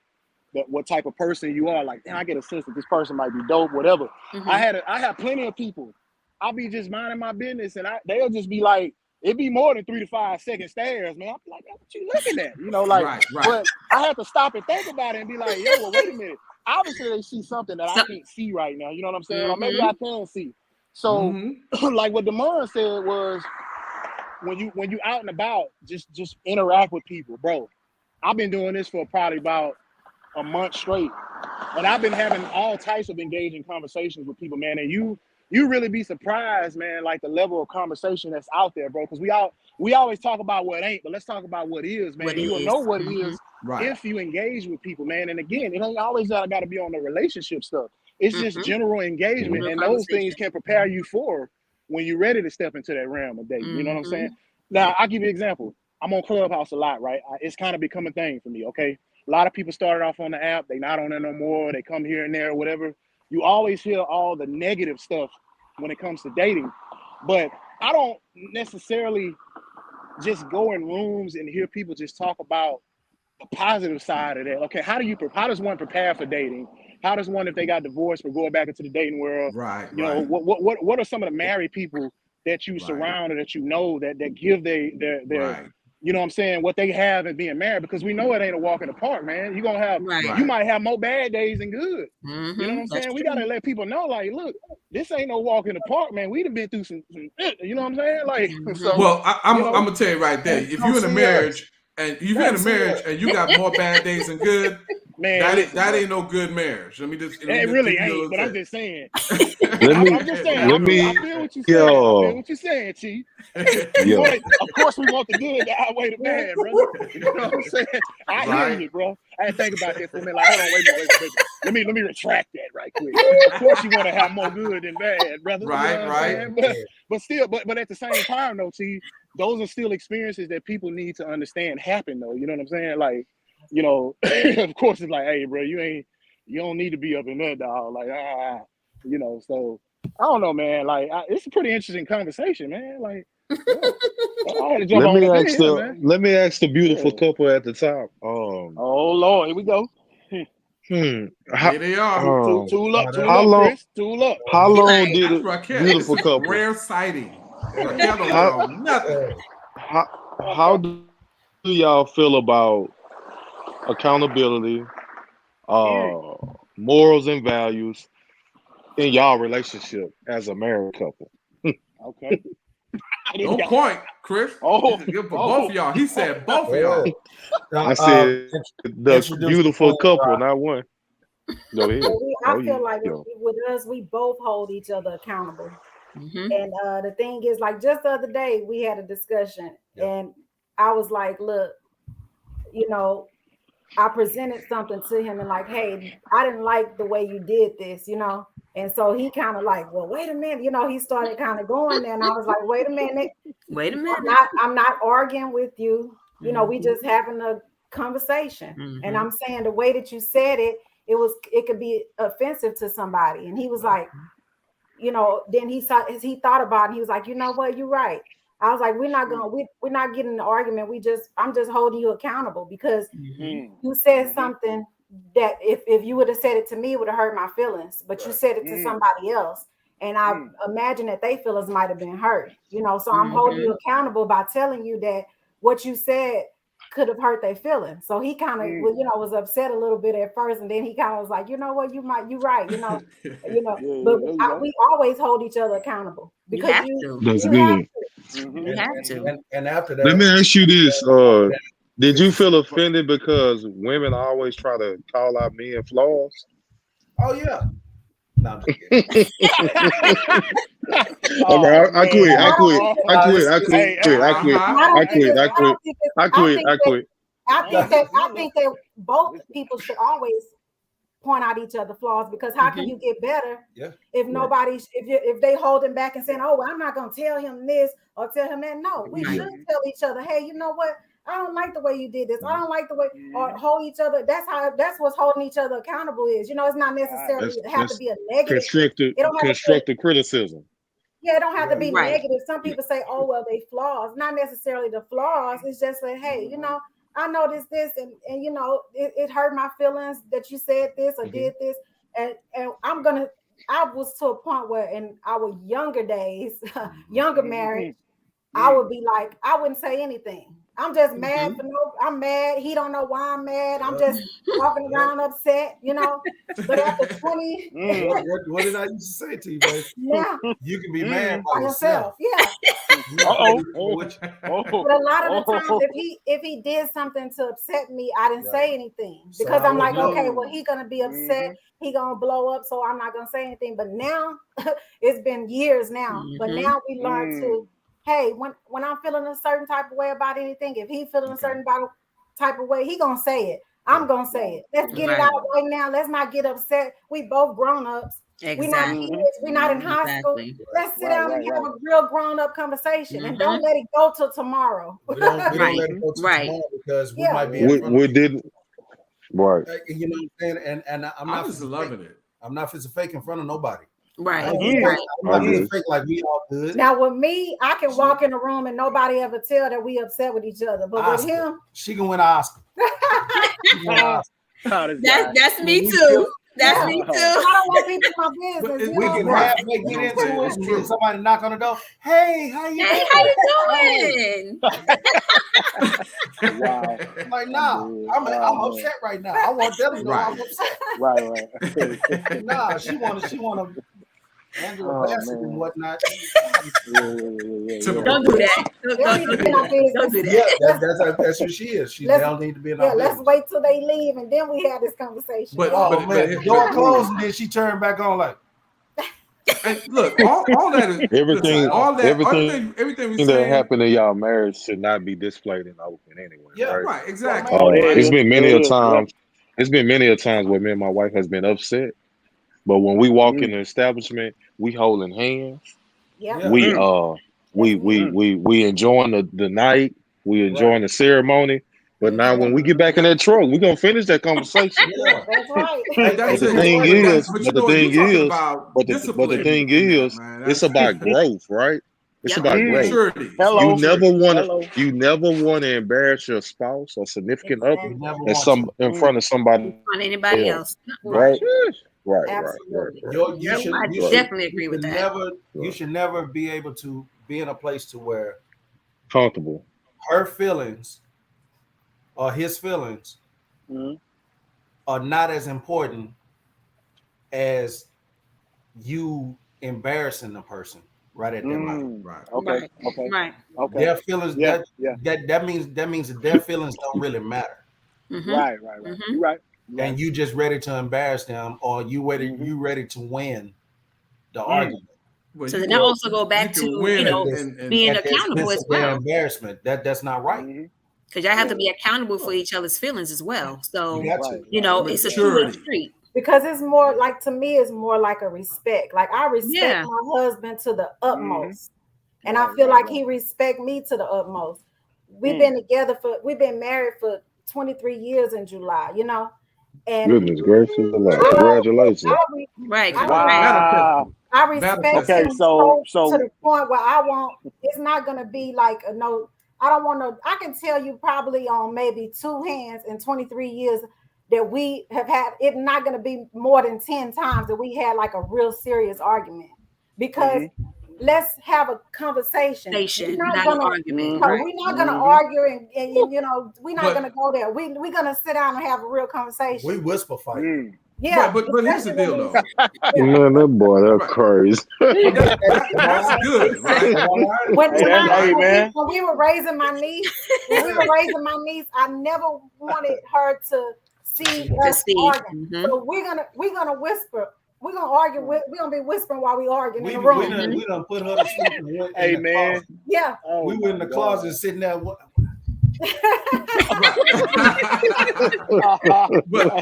that what type of person you are. Like, damn, I get a sense that this person might be dope, whatever. I had plenty of people. I'll be just minding my business, and they'll just be like, it'd be more than 3 to 5 second stares, man. I'll be like, what you looking at? You know, like, but I have to stop and think about it and be like, yo, well, wait a minute. Obviously, they see something that I can't see right now. You know what I'm saying? Or maybe I can see. So, like what Damon said was, when you out and about, just interact with people, bro. I've been doing this for probably about a month straight, and I've been having all types of engaging conversations with people, man. And you really be surprised, man, like the level of conversation that's out there, bro. Because we always talk about what ain't, but let's talk about what is, man. You'll know what is if you engage with people, man. And again, it ain't always got to be on the relationship stuff. It's just general engagement, and those things can prepare you for when you're ready to step into that realm of dating. You know what I'm saying? Now, I'll give you an example. I'm on Clubhouse a lot, right? It's kind of become a thing for me, okay? A lot of people started off on the app. They not on there no more. They come here and there or whatever. You always hear all the negative stuff when it comes to dating. But I don't necessarily just go in rooms and hear people just talk about positive side of that. Okay, how does one prepare for dating? How does one, if they got divorced, but going back into the dating world? Right. You know, what are some of the married people that you surround or that you know that give their you know what I'm saying, what they have in being married? Because we know it ain't a walk in the park, man. You're gonna have you might have more bad days than good. You know what I'm saying? We gotta let people know, like, look, this ain't no walk in the park, man. We done been through some you know what I'm saying? Like, so well, I'm gonna tell you right there. If you're in a marriage and you got more bad days than good, man, that ain't no good marriage. Let me just it really ain't, but I'm just saying. I'm just saying. I feel what you're saying. I feel what you're saying, Chee. Of course, we want the good to outweigh the bad, brother. You know what I'm saying? I hear you, bro. I had to think about that for a minute. Like, hold on, wait a minute. Let me retract that right quick. Of course, you want to have more good than bad, brother. Right, you know what I'm saying? But still, but at the same time, though, Chee, those are still experiences that people need to understand happen, though. You know what I'm saying? Like, you know, of course, it's like, hey, bro, you don't need to be up in that, dog. Like, you know, so I don't know, man. Like, it's a pretty interesting conversation, man. Like, I had to jump on man. Let me ask the beautiful couple at the top. Oh Lord, here we go. Here they are. Tool up, Chris. Tool up. How long did it? Raquel, beautiful couple. Rare sighting. Raquel don't know nothing. How do y'all feel about accountability, morals and values in y'all relationship as a married couple? Okay. No point, Chris. Both of y'all. He said both of y'all. I said the beautiful couple, not one. Go ahead. I feel like with us, we both hold each other accountable. And the thing is, like, just the other day, we had a discussion, and I was like, look, you know, I presented something to him and like, hey, I didn't like the way you did this, you know. And so he kind of like, well, wait a minute, you know, he started kind of going there, and I was like, wait a minute. I'm not arguing with you. You know, we just having a conversation. And I'm saying the way that you said it, it could be offensive to somebody. And he was like, you know, then he thought about it, and he was like, you know what, you're right. I was like, we're not getting an argument. I'm just holding you accountable because you said something that if you would have said it to me, it would have hurt my feelings, but you said it to somebody else. And I imagine that they feelings might have been hurt, you know, so I'm holding you accountable by telling you that what you said could have hurt their feelings. So he kind of, you know, was upset a little bit at first, and then he kind of was like, you know what, you're right, you know, but we always hold each other accountable because That's good. You have to. And after that, let me ask you this: did you feel offended because women always try to call out men flaws? Oh yeah. No, I'm just kidding. I quit. I think that both people should always point out each other flaws, because how can you get better if nobody's if they holding back and saying, oh, well, I'm not gonna tell him this or tell him that. No, we should tell each other, hey, you know what, I don't like the way you did this. I don't like the way, or hold each other. That's what's holding each other accountable is, you know, it's not necessarily have to be a negative. Constructive criticism. Yeah, it don't have to be negative. Some people say, oh, well, they flaws. Not necessarily the flaws. It's just like, hey, you know, I noticed this, and you know, it hurt my feelings that you said this or did this. And I was to a point where in our younger days, younger marriage, I would be like, I wouldn't say anything. I'm just mad I'm mad. He don't know why I'm mad. I'm just walking around upset, you know. But after 20, what did I used to say to you, baby? Yeah, you can be mad by yourself. Yeah. But a lot of the times, if he did something to upset me, I didn't say anything because I'm like, okay, well, he's gonna be upset. He gonna blow up, so I'm not gonna say anything. But now, it's been years now. But now we learn to. Hey, when I'm feeling a certain type of way about anything, if he feeling a certain type of way, he gonna say it. I'm gonna say it. Let's get it out right now. Let's not get upset. We both grown ups. We're not kids. We're not in high school. Let's sit down and have a real grown up conversation and don't let it go till tomorrow. We don't let it go till tomorrow because we might be. We didn't. Right. You know what I'm saying? And I'm not just loving it. I'm not fake in front of nobody. Right. I'm not fake like we all good. Now with me, I can walk in the room and nobody ever tell that we upset with each other. But Oscar. With him, she can win an Oscar. That's me too. That's me too. I don't want people in my business. We can halfway get into it, and then somebody knock on the door. Hey, how you doing? How you doing? Wow. I'm like, nah, I'm upset right now. I want them to know I'm upset. Right. Nah, she wanna Angela Bassett and whatnot. Don't do that. Don't do that. Yeah, that's who she is. She don't need to be in our business. Let's wait till they leave and then we have this conversation. But the door closed and then she turned back on like. And look, all that is everything. Everything that happened in y'all marriage should not be displayed in the open anyway. Yeah, right, exactly. It's been many a times. It's been many a times where me and my wife has been upset. But when we walk in the establishment, we holding hands. Yeah. We enjoying the night. We enjoying the ceremony. But now when we get back in that truck, we're gonna finish that conversation. Yeah, that's right. But the thing is, it's about growth, right? It's about growth. You never want to embarrass your spouse or significant other in front of somebody on anybody else. Right. Right. I definitely agree with that. You should never be able to be in a place to where comfortable. Her feelings or his feelings are not as important as you embarrassing the person right at that moment. Right. Okay. Their feelings. That means that their feelings don't really matter. Right. Right. And you just ready to embarrass them, or you ready to win the argument. Well, so then that also go back to being accountable as well. Embarrassment that's not right. Because y'all have to be accountable for each other's feelings as well. So it's a two-way street. Because it's more like, to me, it's more like a respect. Like I respect my husband to the utmost, and I feel like he respect me to the utmost. We've been married for 23 years in July. And goodness gracious, congratulations! I respect him so to the point where it's not gonna be like I don't want to. I can tell you probably on maybe two hands in 23 years that we have had. It's not gonna be more than 10 times that we had like a real serious argument, because let's have a conversation. Not an argument. We're not going to argue and we're not going to go there. We're going to sit down and have a real conversation. We whisper fight. Yeah. But here's the deal, though. Man, that boy, that's crazy. That's good, right? When we were raising my niece, I never wanted her to see us arguing. So we're gonna whisper. We're gonna argue. We're gonna be whispering while we arguing in the room. We done put her to sleep. Hey man. Yeah. We were in the closet sitting there. But,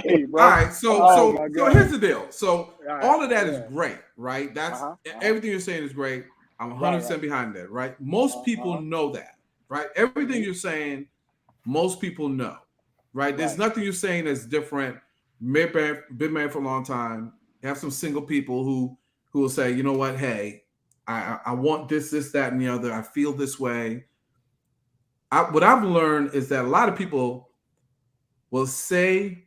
hey, all right. So here's the deal. So all of that is great, right? That's everything you're saying is great. I'm 100% behind that, right? Most people know that, right? Everything you're saying, most people know, right? There's nothing you're saying that's different. Been married for a long time. You have some single people who will say, you know what, hey, I want this, that, and the other. I feel this way. What I've learned is that a lot of people will say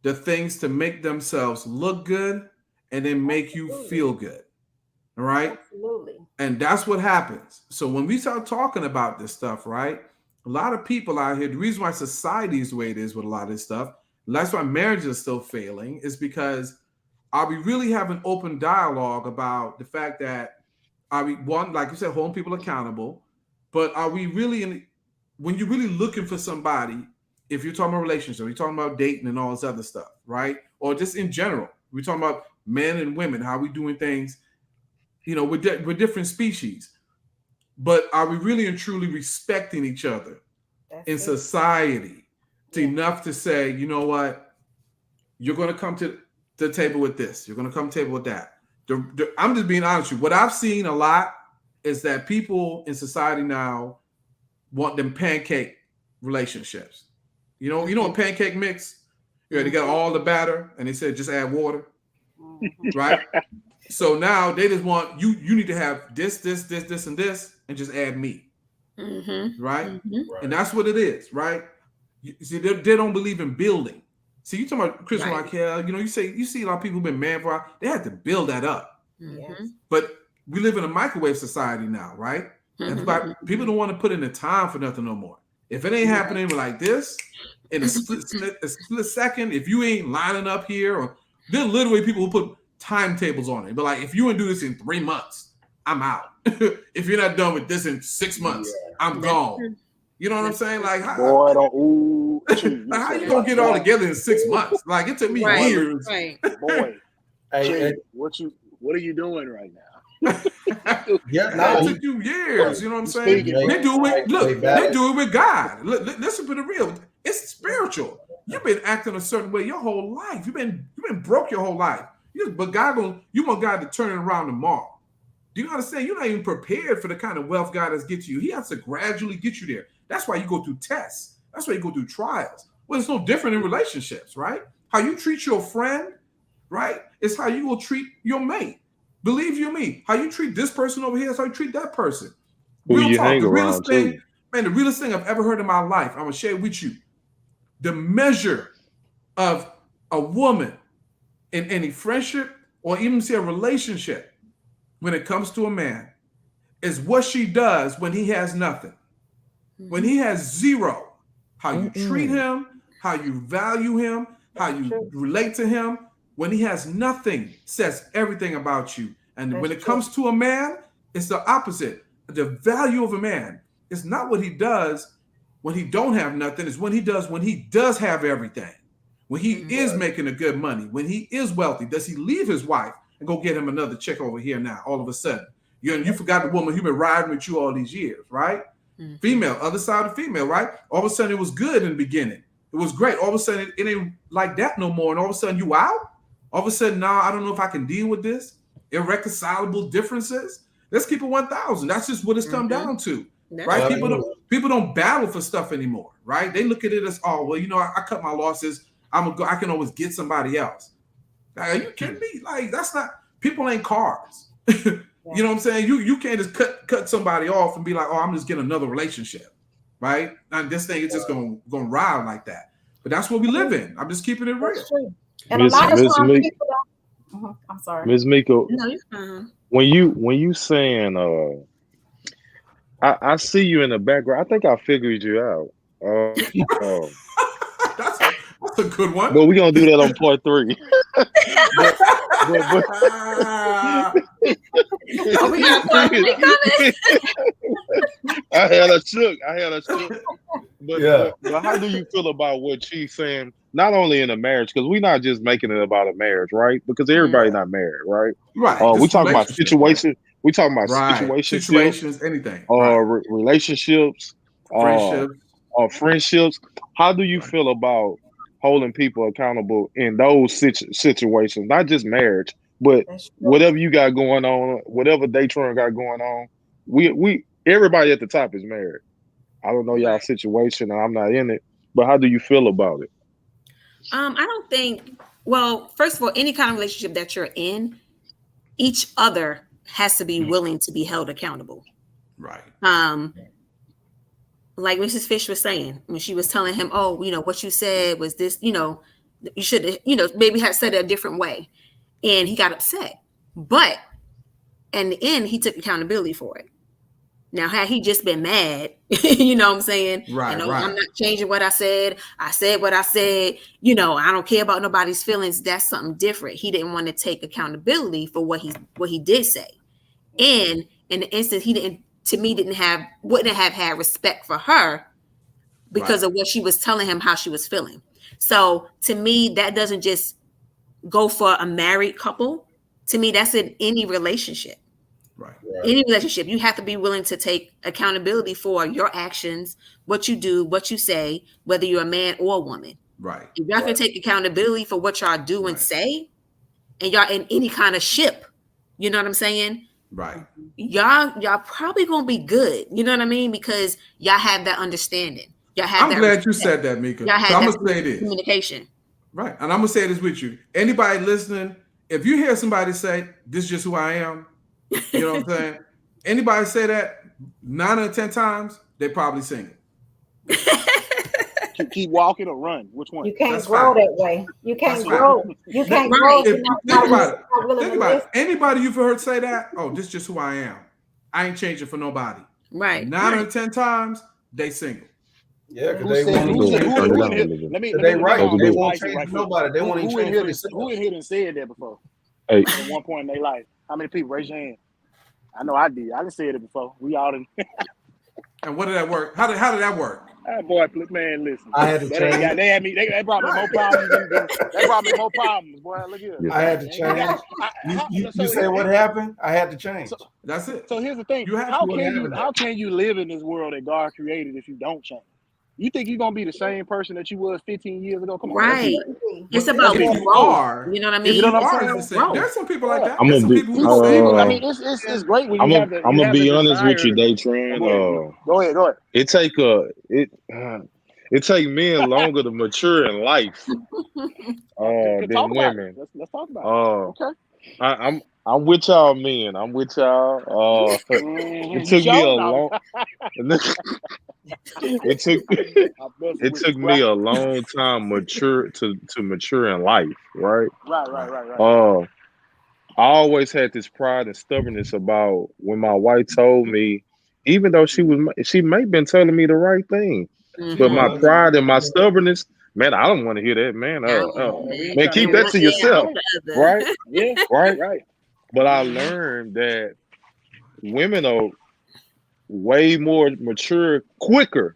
the things to make themselves look good and then make you feel good. All right? Absolutely. And that's what happens. So when we start talking about this stuff, right, a lot of people out here, the reason why society is the way it is with a lot of this stuff, that's why marriages are still failing, is because are we really having open dialogue about the fact that like you said, holding people accountable, but are we really when you're really looking for somebody, if you're talking about relationships, you're talking about dating and all this other stuff, right? Or just in general, we're talking about men and women, how we doing things, with different species. But are we really and truly respecting each other in society enough to say, you know what, you're going to come to the table with this. You're going to come to the table with that. I'm just being honest with you. What I've seen a lot is that people in society now want them pancake relationships. You know a pancake mix? They got all the batter and they said just add water, right? So now they just want you need to have this, and just add meat, right? And that's what it is, right? See, they don't believe in building. See, you talking about Christian Raquel, you see a lot of people who've been married for a while, they had to build that up. Mm-hmm. But we live in a microwave society now, right? And people don't want to put in the time for nothing no more. If it ain't happening like this, in a split second, if you ain't lining up here, or there are literally people who put timetables on it. But like, if you don't do this in 3 months, I'm out. If you're not done with this in 6 months, I'm gone. You know what I'm saying? Like, how you gonna get all together in 6 montots? Like, it took me years. Right. Boy, Chee, what are you doing right now? It took you years. You know what I'm saying? They do it with God. Listen to the real. It's spiritual. You've been acting a certain way your whole life. You've been broke your whole life. But you want God to turn it around tomorrow. Do you understand? You're not even prepared for the kind of wealth God has get you. He has to gradually get you there. That's why you go through tests. That's why you go through trials. Well, it's no different in relationships, right? How you treat your friend, right, is how you will treat your mate. Believe you me, how you treat this person over here is how you treat that person. Real talk, the realest thing I've ever heard in my life, I'm going to share it with you. The measure of a woman in any friendship or even say a relationship when it comes to a man is what she does when he has nothing. When he has zero, how you treat him, how you value him, how you relate to him. When he has nothing, says everything about you. And when it comes to a man, it's the opposite. The value of a man is not what he does when he don't have nothing. It's when he does have everything. When he is making a good money, when he is wealthy, does he leave his wife and go get him another chick over here now, all of a sudden? You forgot the woman who's been riding with you all these years, right? Mm-hmm. Female, other side of female, right? All of a sudden it was good in the beginning. It was great. All of a sudden it ain't like that no more. And all of a sudden you out? All of a sudden, now I don't know if I can deal with this. Irreconcilable differences. Let's keep it 1,000. That's just what it's come down to, right? People don't battle for stuff anymore, right? They look at it as, oh, well, I cut my losses. I can always get somebody else. Like, are you kidding me? Like, that's not. People ain't cars. You know what I'm saying? You can't just cut somebody off and be like, oh, I'm just getting another relationship, right? And this thing is just gonna ride like that. But that's what we live in. I'm just keeping it real. That's true. And a lot of times people don't. I'm sorry, Ms. Miko. No, you're fine. When you saying, I see you in the background. I think I figured you out. That's a good one. But we're gonna do that on part 3. We got part 3 coming. I had a shook. But how do you feel about what she's saying? Not only in a marriage, because we're not just making it about a marriage, right? Because everybody's not married, right? Right. We talking about situations. We talking about situations, anything. Relationships, friendships. How do you feel about holding people accountable in those situations? Not just marriage, but whatever you got going on, whatever Daytron got going on. We everybody at the top is married. I don't know y'all situation, and I'm not in it. But how do you feel about it? I don't think. Well, first of all, any kind of relationship that you're in, each other has to be willing to be held accountable. Right. Like Mrs. Fish was saying when she was telling him, "Oh, what you said was this. You should, maybe have said it a different way," and he got upset. But in the end, he took accountability for it. Now, had he just been mad, you know what I'm saying? Right, I'm not changing what I said. I said what I said. I don't care about nobody's feelings. That's something different. He didn't want to take accountability for what he did say. And in the instance, he wouldn't have had respect for her because of what she was telling him, how she was feeling. So to me, that doesn't just go for a married couple. To me, that's in any relationship. Right. Any relationship, you have to be willing to take accountability for your actions, what you do, what you say, whether you're a man or a woman. Right. You have to take accountability for what y'all do and say, and y'all in any kind of ship. You know what I'm saying? Right. Y'all probably gonna be good. You know what I mean? Because y'all have that understanding. I'm glad you said that, Mika. Y'all have I'm gonna say this. Communication. Right. And I'm gonna say this with you. Anybody listening, if you hear somebody say, "This is just who I am," you know what I'm saying? Anybody say that 9 out of 10 times, they probably sing it. Keep walking or run? Which one? You can't grow that way. You can't grow. You can't grow. Think about it. Think about it. Anybody you've heard say that? Oh, this is just who I am. I ain't changing for nobody. Right. 9 out of 10 times they single. Yeah, because they want to. They won't change nobody. They want to change. Who in here done said that before? At one point in their life. How many people? Raise your hand. I know I did. I done said it before. We all done. And what did that work? How did that work? Boy, man, listen. I had to change. They had me. They brought me more problems. They brought me more problems, boy. Look here. I had to change. You say what happened? I had to change. That's it. So here's the thing. How can you live in this world that God created if you don't change? You think you're gonna be the same person that you was 15 years ago? Come on, right? It's about who you are. You know what I mean? You know what I'm saying? There's some people like that. I'm gonna be. I mean, it's great when you have the. I'm gonna be honest with you, Daytron. Go ahead. It take men longer to mature in life than women. Let's talk about it. Okay. I'm with y'all, men. I'm with y'all. It took me a long. It took me a long time to mature in life, right? Right. I always had this pride and stubbornness about when my wife told me, even though she may have been telling me the right thing, but my pride and my stubbornness, man, I don't want to hear that, man. Man, keep that to yourself, right? Yeah, right. But I learned that women are way more mature quicker.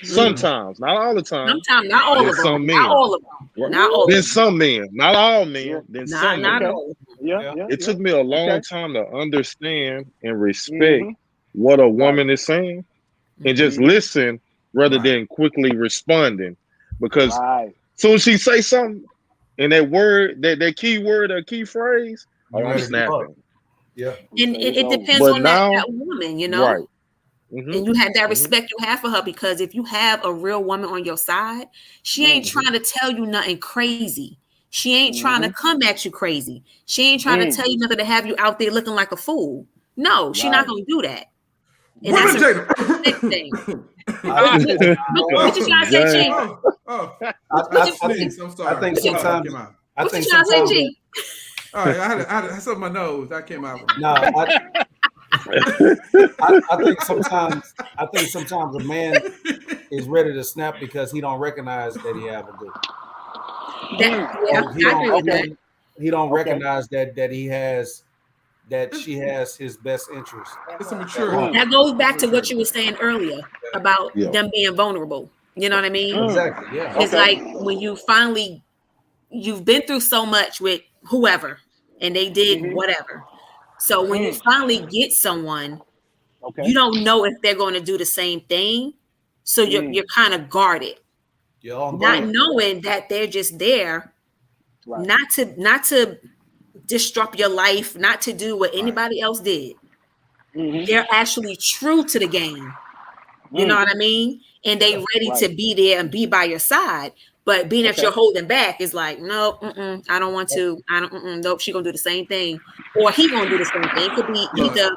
Sometimes, not all the time. Sometimes, not all of them. Not all of them. Not all. Then some men, not all men. Then some. Not all. Yeah. It took me a long time to understand and respect what a woman is saying, and just listen rather than quickly responding. Because soon as she say something, and that word, that key word or key phrase, I'm snapping. Yeah. And it depends on that woman, you know. Right. And you have that respect you have for her, because if you have a real woman on your side, she ain't trying to tell you nothing crazy. She ain't trying to come at you crazy. She ain't trying to tell you nothing to have you out there looking like a fool. No, she's not going to do that. And that's a big thing. What you trying to say, Chee? I think sometimes. What you trying to say, Chee? All right, I had something in my nose. That came out. No, I think sometimes a man is ready to snap because he don't recognize that he have a good. He don't recognize that he has, that she has his best interest. It's a mature. That goes back to what you were saying earlier about them being vulnerable. You know what I mean? Exactly. Yeah. It's like when you've been through so much with whoever, and they did whatever. So when you finally get someone, you don't know if they're going to do the same thing. So you're kind of guarded, not knowing that they're just there, not to disrupt your life, not to do what anybody else did. They're actually true to the game. You know what I mean? And they ready to be there and be by your side. But being that you're holding back is like, no, I don't want to. Nope, she gonna do the same thing, or he gonna do the same thing. It could be either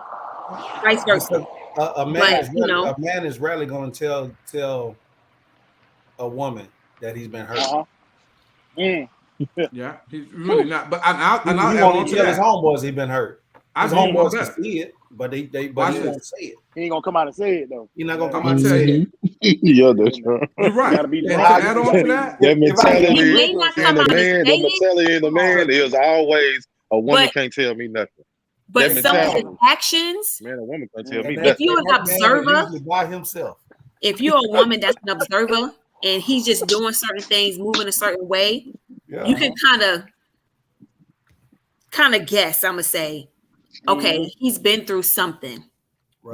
vice versa. A man is rarely going to tell a woman that he's been hurt. Yeah, he's really not. But he won't tell his homeboys he's been hurt. His homeboys can see it, but he won't say it. He ain't gonna come out and say it though. He's not gonna come out and say it. Yeah, that's right. You're right. Gotta be add on to that. That mentality in the man is always a woman can't tell me nothing. But some of his actions, man, a woman can't tell me if nothing. you're an observer by himself, if you're a woman that's an observer and he's just doing certain things, moving a certain way, you can kind of guess. I'm gonna say, okay, he's been through something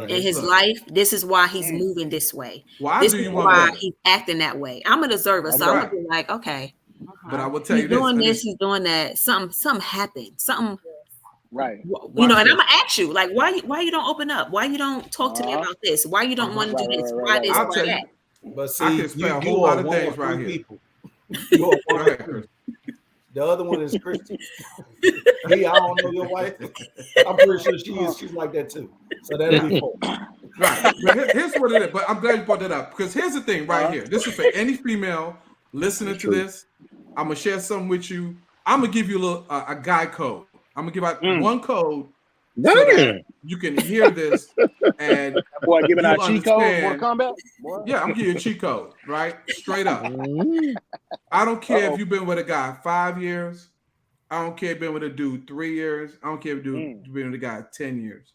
in his life. This is why he's moving this way. This is why he's acting that way. I'm an observer, so I'm gonna be like, okay. But I will tell you this: doing this, he's doing that. Something happened. Something. Right. You know, and I'm gonna ask you, like, why you don't open up? Why you don't talk to me about this? Why you don't want to do this? Why this? Why that? But see, I can spell a whole lot of things right here. The other one is Christy. I don't know your wife. I'm pretty sure she's like that too. So that'll be four. Right. But here's what it is. But I'm glad you brought that up because here's the thing right here. This is for any female listening to this. I'm gonna share something with you. I'm gonna give you a guide code. I'm gonna give out one code so that you can hear this and boy giving out cheat codes for combat. Boy. Yeah, I'm giving you a cheat code, right? Straight up. I don't care if you've been with a guy 5 years. I don't care if you've been with a dude 3 years. I don't care if you've been with a guy 10 years.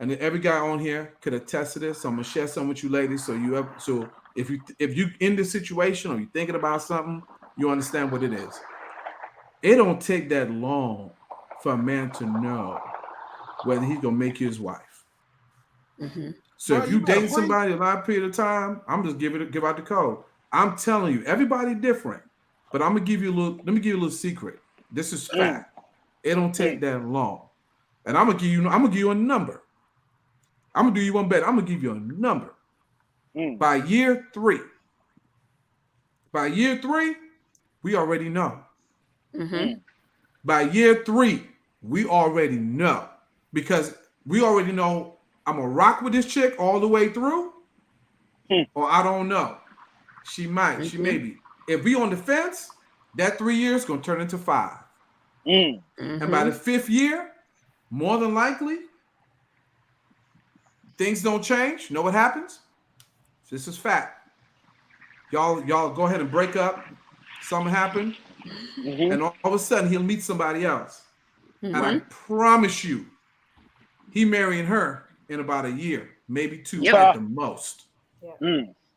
And every guy on here could attest to this. So I'm gonna share something with you ladies. So if you in this situation or you're thinking about something, you understand what it is. It don't take that long for a man to know whether he's gonna make you his wife. So if you date somebody a long period of time, I'm just give out the code. I'm telling you, everybody different, but I'm gonna give you let me give you a little secret. This is fact. It don't take that long, and I'm gonna give you a number. I'm gonna do you one better. I'm gonna give you a number. By year 3, we already know. By year 3, we already know because we already know I'm gonna rock with this chick all the way through, or I don't know. She might, she may be. If we on the fence, that 3 years gonna turn into 5. And by the 5th year, more than likely, things don't change. You know what happens? This is fact. Y'all go ahead and break up. Something happened, and all of a sudden he'll meet somebody else. And I promise you, he marrying her in about a year, maybe 2 at the most.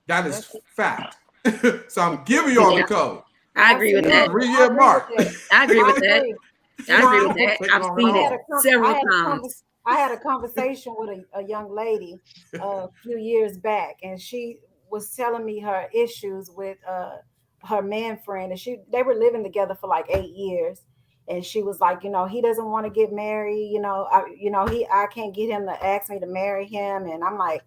That is fact. So I'm giving you all the code. I agree with that. 3-year mark. I agree with that. I agree with that. I've seen it several times. I had a conversation with a young lady a few years back, and she was telling me her issues with her man friend, and they were living together for like 8 years. And she was like, he doesn't want to get married. I can't get him to ask me to marry him. And I'm like,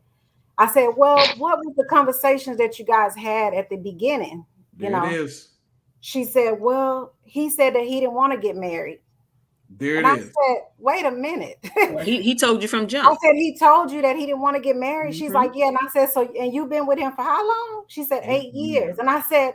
I said, well, what was the conversations that you guys had at the beginning? It is. She said, well, he said that he didn't want to get married. I said, wait a minute. Well, he told you from jump. I said, he told you that he didn't want to get married. She's like, yeah. And I said, so, and you've been with him for how long? She said, 8 years. And I said,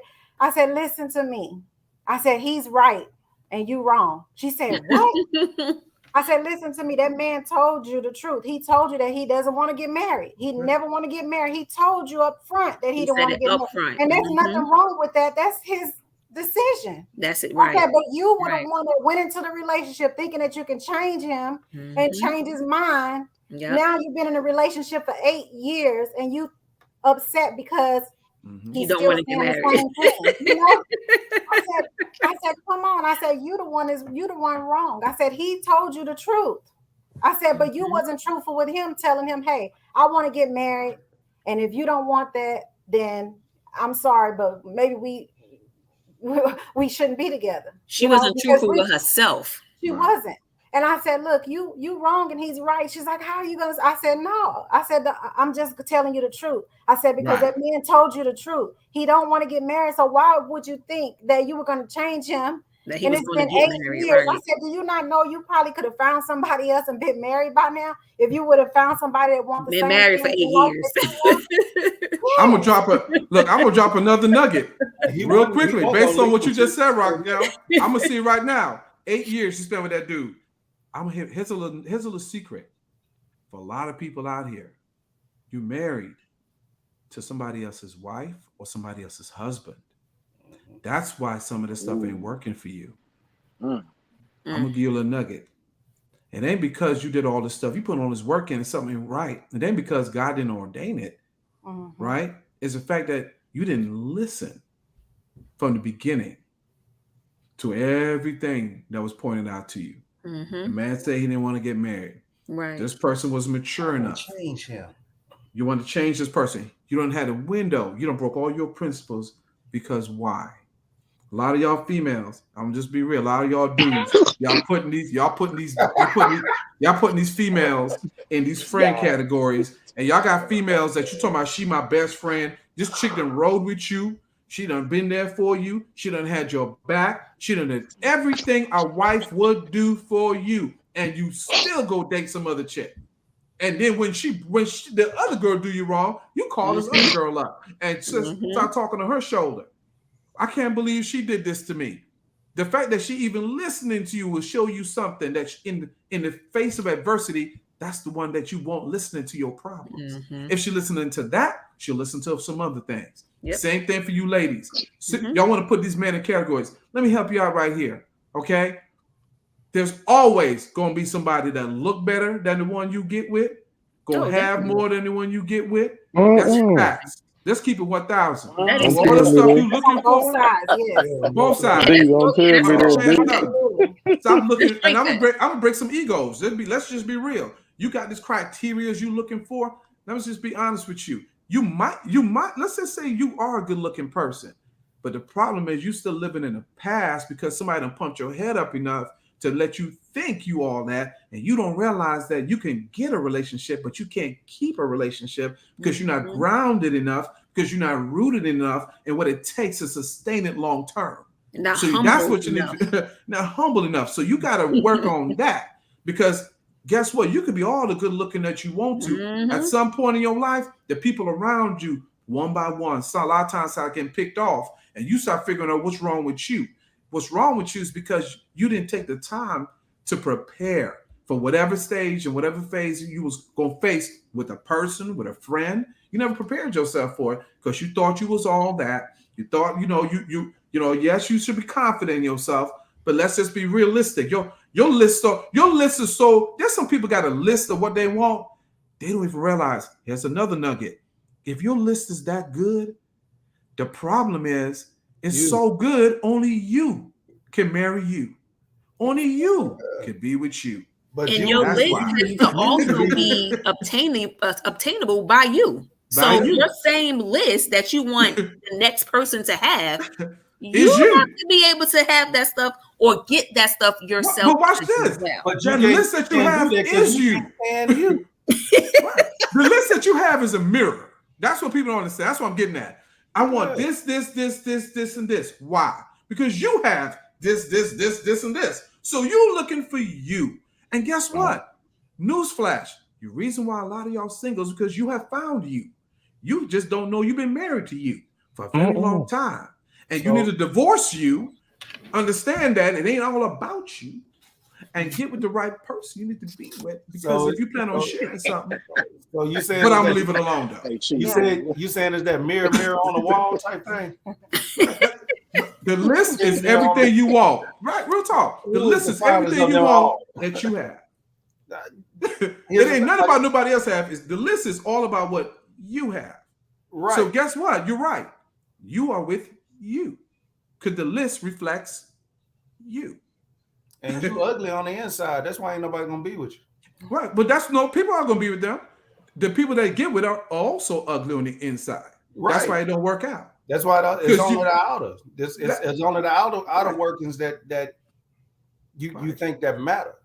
listen to me. I said, he's right and you wrong. She said, what? I said, listen to me. That man told you the truth. He told you that he doesn't want to get married. He never want to get married. He told you up front that he don't want to get married. And there's nothing wrong with that. That's his decision. That's it, right? Okay, but you were the one that went into the relationship thinking that you can change him and change his mind. Now you've been in a relationship for 8 years and you upset because you don't want to get married. I said, come on. I said, you the one wrong. I said, he told you the truth. I said, but you wasn't truthful with him, telling him, hey, I want to get married. And if you don't want that, then I'm sorry, but maybe we shouldn't be together. She wasn't truthful with herself. She wasn't. And I said, look, you wrong and he's right. She's like, how are you going to? I said, no. I said, I'm just telling you the truth. I said, because that man told you the truth. He don't want to get married. So why would you think that you were going to change him? And it's been 8 years. Right. I said, do you not know you probably could have found somebody else and been married by now? If you would have found somebody that wants to been married for 8 years. I'm gonna drop another nugget real quickly based on what you just said, Rock. I'm gonna see it right now. 8 years she spent with that dude. Here's a little secret for a lot of people out here. You married to somebody else's wife or somebody else's husband. That's why some of this stuff ain't working for you. I'm gonna give you a little nugget. It ain't because you did all this stuff. You put all this work in and something ain't right. It ain't because God didn't ordain it, right? It's the fact that you didn't listen from the beginning to everything that was pointed out to you. The man said he didn't want to get married. Right. This person was mature enough. Change him. You want to change this person. You don't have a window. You don't broke all your principles because why? A lot of y'all females, I'm just be real. A lot of y'all dudes, y'all putting these females in these friend categories, and y'all got females that you talking about. She my best friend. This chick done rode with you. She done been there for you. She done had your back. She done did everything a wife would do for you, and you still go date some other chick. And then when the other girl do you wrong, you call this other girl up and just start talking on her shoulder. I can't believe she did this to me. The fact that she even listening to you will show you something that in the face of adversity, that's the one that you won't listening to your problems. If she's listening to that, she'll listen to some other things. Same thing for you ladies. Y'all want to put these men in categories. Let me help you out right here. Okay. There's always going to be somebody that look better than the one you get with, going to have more than the one you get with. That's facts. Let's keep it 1,000. All the stuff you looking for. Both sides. Stop looking, and I'm gonna break some egos. Let's just be real. You got these criteria you looking for. Let me just be honest with you. You might. Let's just say you are a good-looking person, but the problem is you still living in the past because somebody done pumped your head up enough to let you think you all that, and you don't realize that you can get a relationship, but you can't keep a relationship because you're not grounded enough, because you're not rooted enough in what it takes to sustain it long term. So that's what you need. Not humble enough. So you got to work on that, because guess what? You could be all the good looking that you want to. At some point in your life, the people around you, one by one, so a lot of times start getting picked off, and you start figuring out what's wrong with you. What's wrong with you is because you didn't take the time to prepare for whatever stage and whatever phase you was going to face with a person, with a friend. You never prepared yourself for it because you thought you was all that. You thought, yes, you should be confident in yourself, but let's just be realistic. Your list is so, there's some people got a list of what they want. They don't even realize, here's another nugget. If your list is that good, the problem is, it's so good, only you can marry you. Only you can be with you. But your list has to also be obtainable by you. Your same list that you want the next person to have, you have to be able to have that stuff or get that stuff yourself. But watch this. But the list that you have is you. And you. The list that you have is a mirror. That's what people don't understand. That's what I'm getting at. I want this, and this. Why? Because you have this, and this. So you're looking for you. And guess what? Newsflash. The reason why a lot of y'all singles is because you have found you. You just don't know you've been married to you for a very long time. And you need to divorce you. Understand that it ain't all about you. And get with the right person you need to be with. Because if you plan on sharing something. So you saying, but I'm gonna leave it alone though. You saying is that mirror on the wall type thing? The list is everything you want. Right, real talk. The list is everything you want that you have. It ain't nothing about nobody else have. The list is all about what you have. Right. So guess what? You're right. You are with you. Because the list reflects you. And you ugly on the inside. That's why ain't nobody gonna be with you. Right. But people aren't gonna be with them. The people they get with are also ugly on the inside. Right. That's why it don't work out. That's why it's only the outer. It's only the outer workings that you think that matter.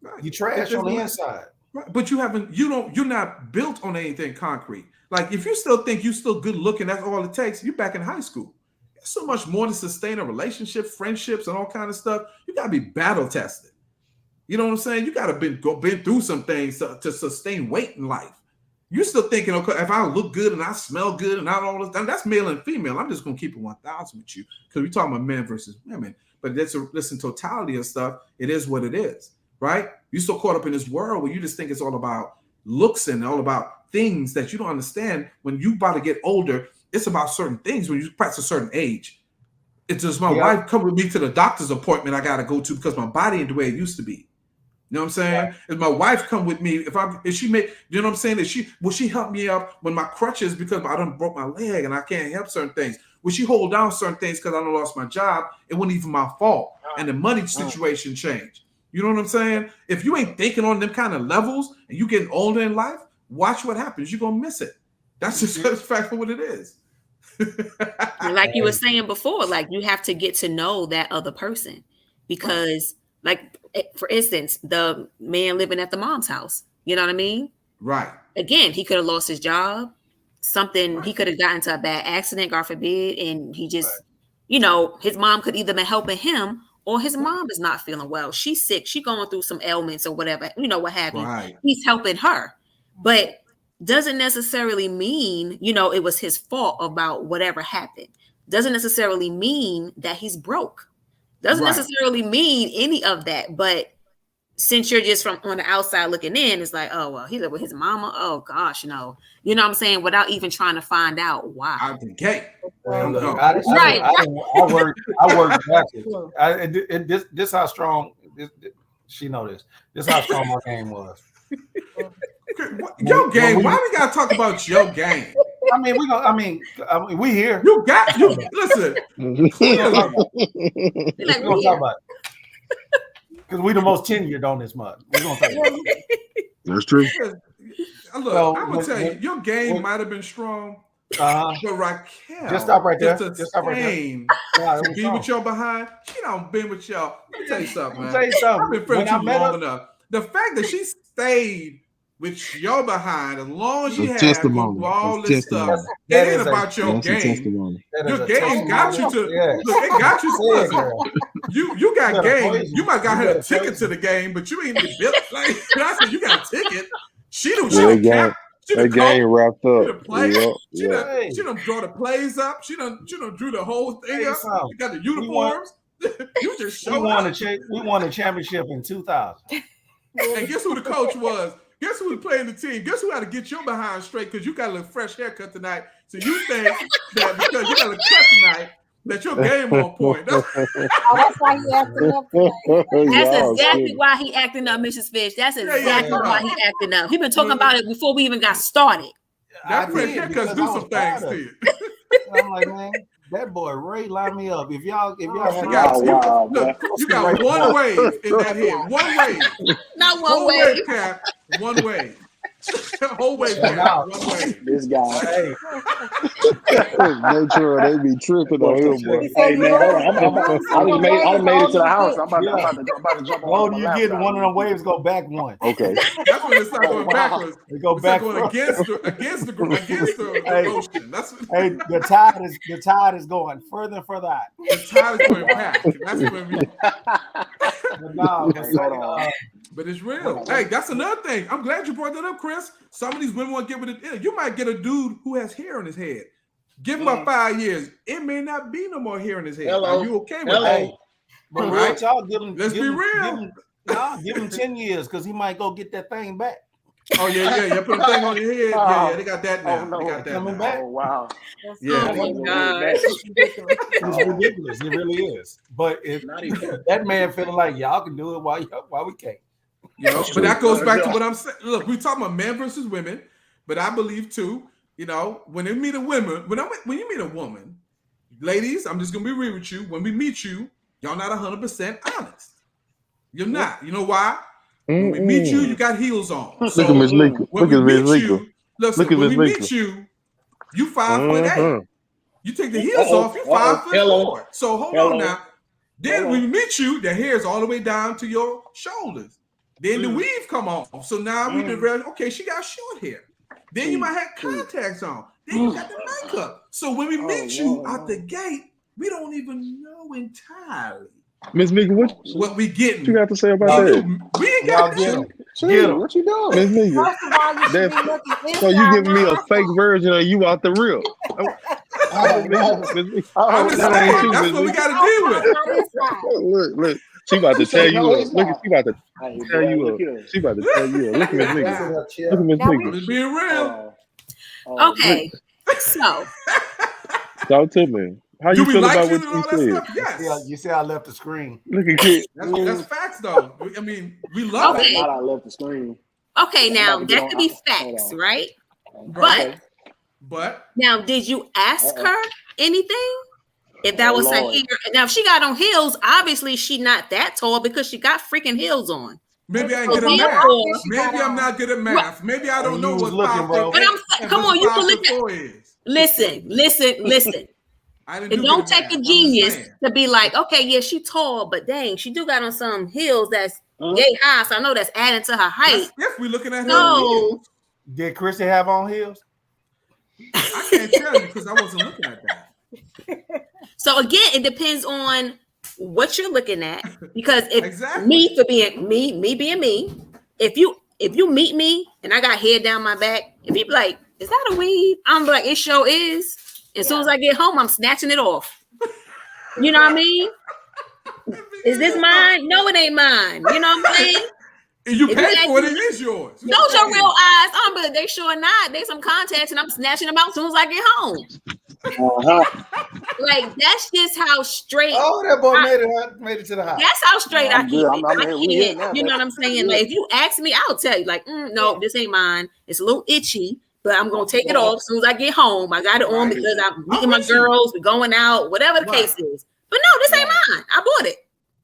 Right. You trash on the inside. Right. But you're not built on anything concrete. Like if you still think you're still good looking, that's all it takes, you're back in high school. There's so much more to sustain a relationship, friendships, and all kind of stuff. You gotta be battle tested. You know what I'm saying? You gotta been through some things to sustain weight in life. You're still thinking, okay, if I look good and I smell good and not all this, that's male and female. I'm just gonna keep it 1,000 with you because we're talking about men versus women. But listen, totality of stuff, it is what it is, right? You're so caught up in this world where you just think it's all about looks and all about things that you don't understand. When you about to get older, it's about certain things when you pass a certive age. It's just my wife come with me to the doctor's appointment I gotta go to because my body ain't the way it used to be. You know what I'm saying? Right. If my wife come with me, if she make, you know what I'm saying? Will she help me up when my crutches because I done broke my leg and I can't help certain things? Will she hold down certain things because I done lost my job? It wasn't even my fault. And the money situation changed. You know what I'm saying? If you ain't thinking on them kind of levels and you getting older in life, watch what happens. You're gonna miss it. That's just the fact of what it is. Like you were saying before, like you have to get to know that other person because like, for instance, the man living at the mom's house, you know what I mean? Right. Again, he could have lost his job, he could have gotten into a bad accident, God forbid, and he just, his mom could either been helping him or his mom is not feeling well. She's sick. She's going through some ailments or whatever, what have you. Right. He's helping her. but doesn't necessarily mean, it was his fault about whatever happened. Doesn't necessarily mean that he's broke. Doesn't necessarily mean any of that. But since you're just from on the outside looking in, it's like, oh, well, he lived with his mama. Oh, gosh, no. You know what I'm saying? Without even trying to find out why. Out the gate. I work backwards. This how strong, she know this. This how strong my game was. Your game? Why we gotta talk about your game? I mean, we here. You listen. We're gonna talk about it. Because we the most tenured on this mud. We're gonna talk about it. That's true. Look, I'm gonna tell you, your game might have been strong. But Raquel, just stop right there. Just stop right there. To be with your behind, she don't been with y'all. Let me tell you something, man. I've been friends with you long enough. The fact that she stayed with your behind as long as she had all this stuff, it ain't about your game. Your game got you to look. It got you to you got game. You might got her a ticket to the game, but you ain't even built. Like I said, you got a ticket. She done cap. That game wrapped up. She done draw the plays up. She done drew the whole thing up. You got the uniforms. You just showed up. We won a championship in 2000. And guess who the coach was? Guess who was playing the team? Guess who had to get your behind straight because you got a little fresh haircut tonight. So you think that because you got a cut tonight, that your game on point. That's why he acting up tonight. That's exactly why he acting up, Mrs. Fish. That's exactly why he acting up. He been talking about it before we even got started. That fresh haircuts do some things to you. I'm like, man, that boy Ray lined me up. If y'all you got one wave in that head. One wave. Not one wave. Cap, one wave. Whole way back. This guy. Hey. Make sure they be tripping on him, boy. Hey man, I just made it to the house. I'm about to jump on. Oh, you get one of them waves go back one. Okay. That's when it starts going backwards. They go back going against the ocean. That's what hey, the tide is going further and further out. The tide is going back. That's when we. But it's real. Hey, that's another thing. I'm glad you brought that up, Chris. Some of these women want to get with it. You might get a dude who has hair in his head. Give him about 5 years. It may not be no more hair in his head. Are you okay with that? But right? Y'all give him, let's be real. Give him 10 years because he might go get that thing back. Oh, yeah. You put a thing on your head. Yeah, they got that now. They got that coming back. Oh, wow. Yeah. Oh, my God. It's ridiculous. It really is. But if that man feeling like y'all can do it while we can't. You know, but that goes back to what I'm saying. Look, we're talking about men versus women, but I believe too, when they meet a woman, when you meet a woman, ladies, I'm just gonna be real with you. When we meet you, y'all not 100% honest. You're not. You know why? When we meet you, you got heels on. So look at Miss Mika. Look at Miss Mika. Listen, when we meet you, you 5'8". You take the heels off, you 5'4". So hold on now. Then when we meet you, the hair is all the way down to your shoulders. Then the weave come off. So now we can realize, okay, she got short hair. Then you might have contacts on. Then you got the makeup. So when we meet you out the gate, we don't even know entirely. Miss Mika, what we getting? What you got to say about that? We ain't got that. What you doing? Miss Mika. So you giving me a fake version of you out the real. I'm just saying, that's what we got to deal with. Look. She about to tell you. Look, she about to tell you. She about to tell you. Look at Miss Mika. Look at Miss Mika. Just being real. Okay, so talk to me. How you feel about what you said? Yes. You say I left the screen. Look at Kid. That's facts, though. I mean, we love it. I left the screen. Okay, now that could be facts, right? But now, did you ask her anything? If that was her hair, now if she got on heels, obviously she not that tall because she got freaking heels on. Maybe I ain't good at math. Maybe I'm not good at math. Maybe I don't know what bro. But come on, you can look at. Listen. It don't take a genius to be like, okay, yeah, she tall, but dang, she do got on some heels that's yay high. So I know that's adding to her height. If we're looking at her heels. Did Chrissy have on heels? I can't tell you because I wasn't looking at that. So again, it depends on what you're looking at. Because if me being me, if you if you meet me and I got hair down my back, if you be like, is that a weave? I'm like, it sure is. As soon as I get home, I'm snatching it off. You know what I mean? Is this mine? No, it ain't mine. You know what I'm saying? And you pay for it, it is yours. Those your real eyes. But they sure not. They some contacts, and I'm snatching them out as soon as I get home. Like that's just how straight. Oh, that boy made it to the house. That's how straight I keep it. I can't. You know what I'm saying? Like if you ask me, I'll tell you. Like, no, this ain't mine. It's a little itchy, but I'm gonna take it off as soon as I get home. I got it on because I'm meeting my girls. We're going out, whatever the case is. But no, this ain't mine. I bought it.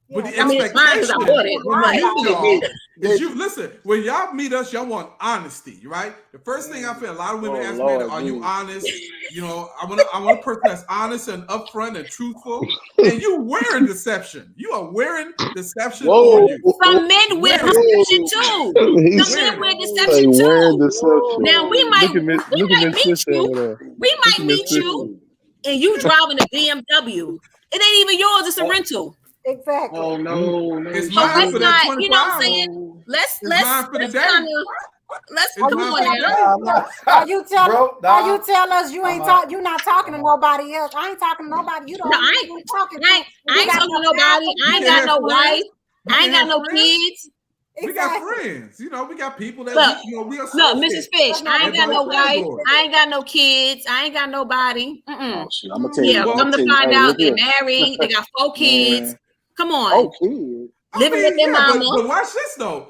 But the I mean, it's mine because I bought it. Is you listen, when y'all meet us, y'all want honesty, right? The first thing I feel a lot of women ask me, are you honest? You know, I want a person that's honest and upfront and truthful. And you wearing deception. You are wearing deception on you. Some men wear deception too. Some men wear deception too. Now we might meet you and you driving a BMW. It ain't even yours, it's a rental. Exactly. Oh no, it's mine for that 25. You know what I'm saying? Let's come on now. Are you tell us you ain't talk? You not talking to nobody else? I ain't talking to nobody. You don't. No, I ain't talking. I ain't talking to nobody. I ain't got no wife. I ain't got no kids. We got friends. You know, we got people that we are. Look, Mrs. Fish, I ain't got no wife. I ain't got no kids. I ain't got nobody. Oh, shit, I'm gonna tell you. Come to find out, they're married. They got 4 kids. Come on. Living with their mama. But watch this though.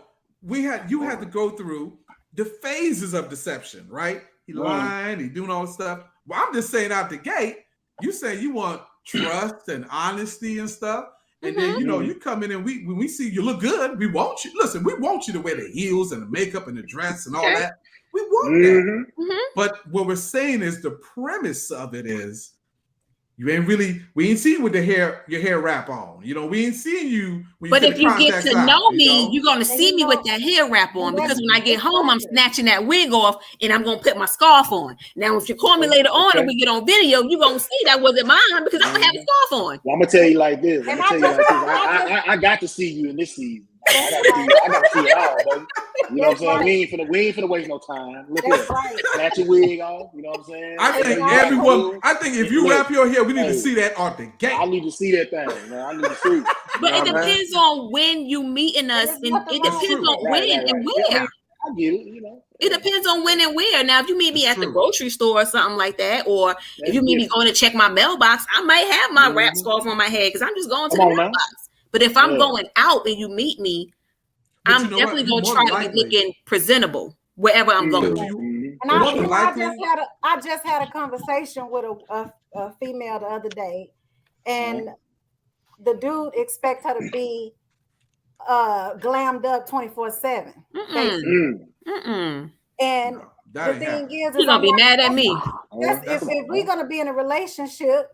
You had to go through the phases of deception, right? He lying, he doing all this stuff. Well, I'm just saying out the gate, you say you want trust and honesty and stuff. And then you come in and when we see you look good, we want you. Listen, we want you to wear the heels and the makeup and the dress and all that. We want that. But what we're saying is the premise of it is we ain't seen you with your hair wrap on. You know, we ain't seen you. But if you get to know me, you're gonna see me with that hair wrap on because when I get home, I'm snatching that wig off and I'm gonna put my scarf on. Now, if you call me later on and we get on video, you're gonna see that wasn't mine because I'm gonna have a scarf on. Well, I'm gonna tell you like this. I got to see you in this season. I got to see it all, baby. You know what I'm saying? We ain't finna waste no time. Look here. Snatch your wig off. You know what I'm saying? I think if you wrap your hair, we need to see that off the gate. I need to see that thing, man. I need to see. But it depends on when you meeting us, and it depends on when and where. I get it, you know. It depends on when and where. Now, if you meet me at the grocery store or something like that, or if you meet me going to check my mailbox, I might have my wrap scarf on my head because I'm just going to the mailbox. But if I'm going out and you meet me, I'm definitely going to try to be looking presentable wherever I'm going. And I just had a conversation with a female the other day, and the dude expect her to be glammed up 24/7. And the thing is, you're gonna be mad at me. If we're gonna be in a relationship,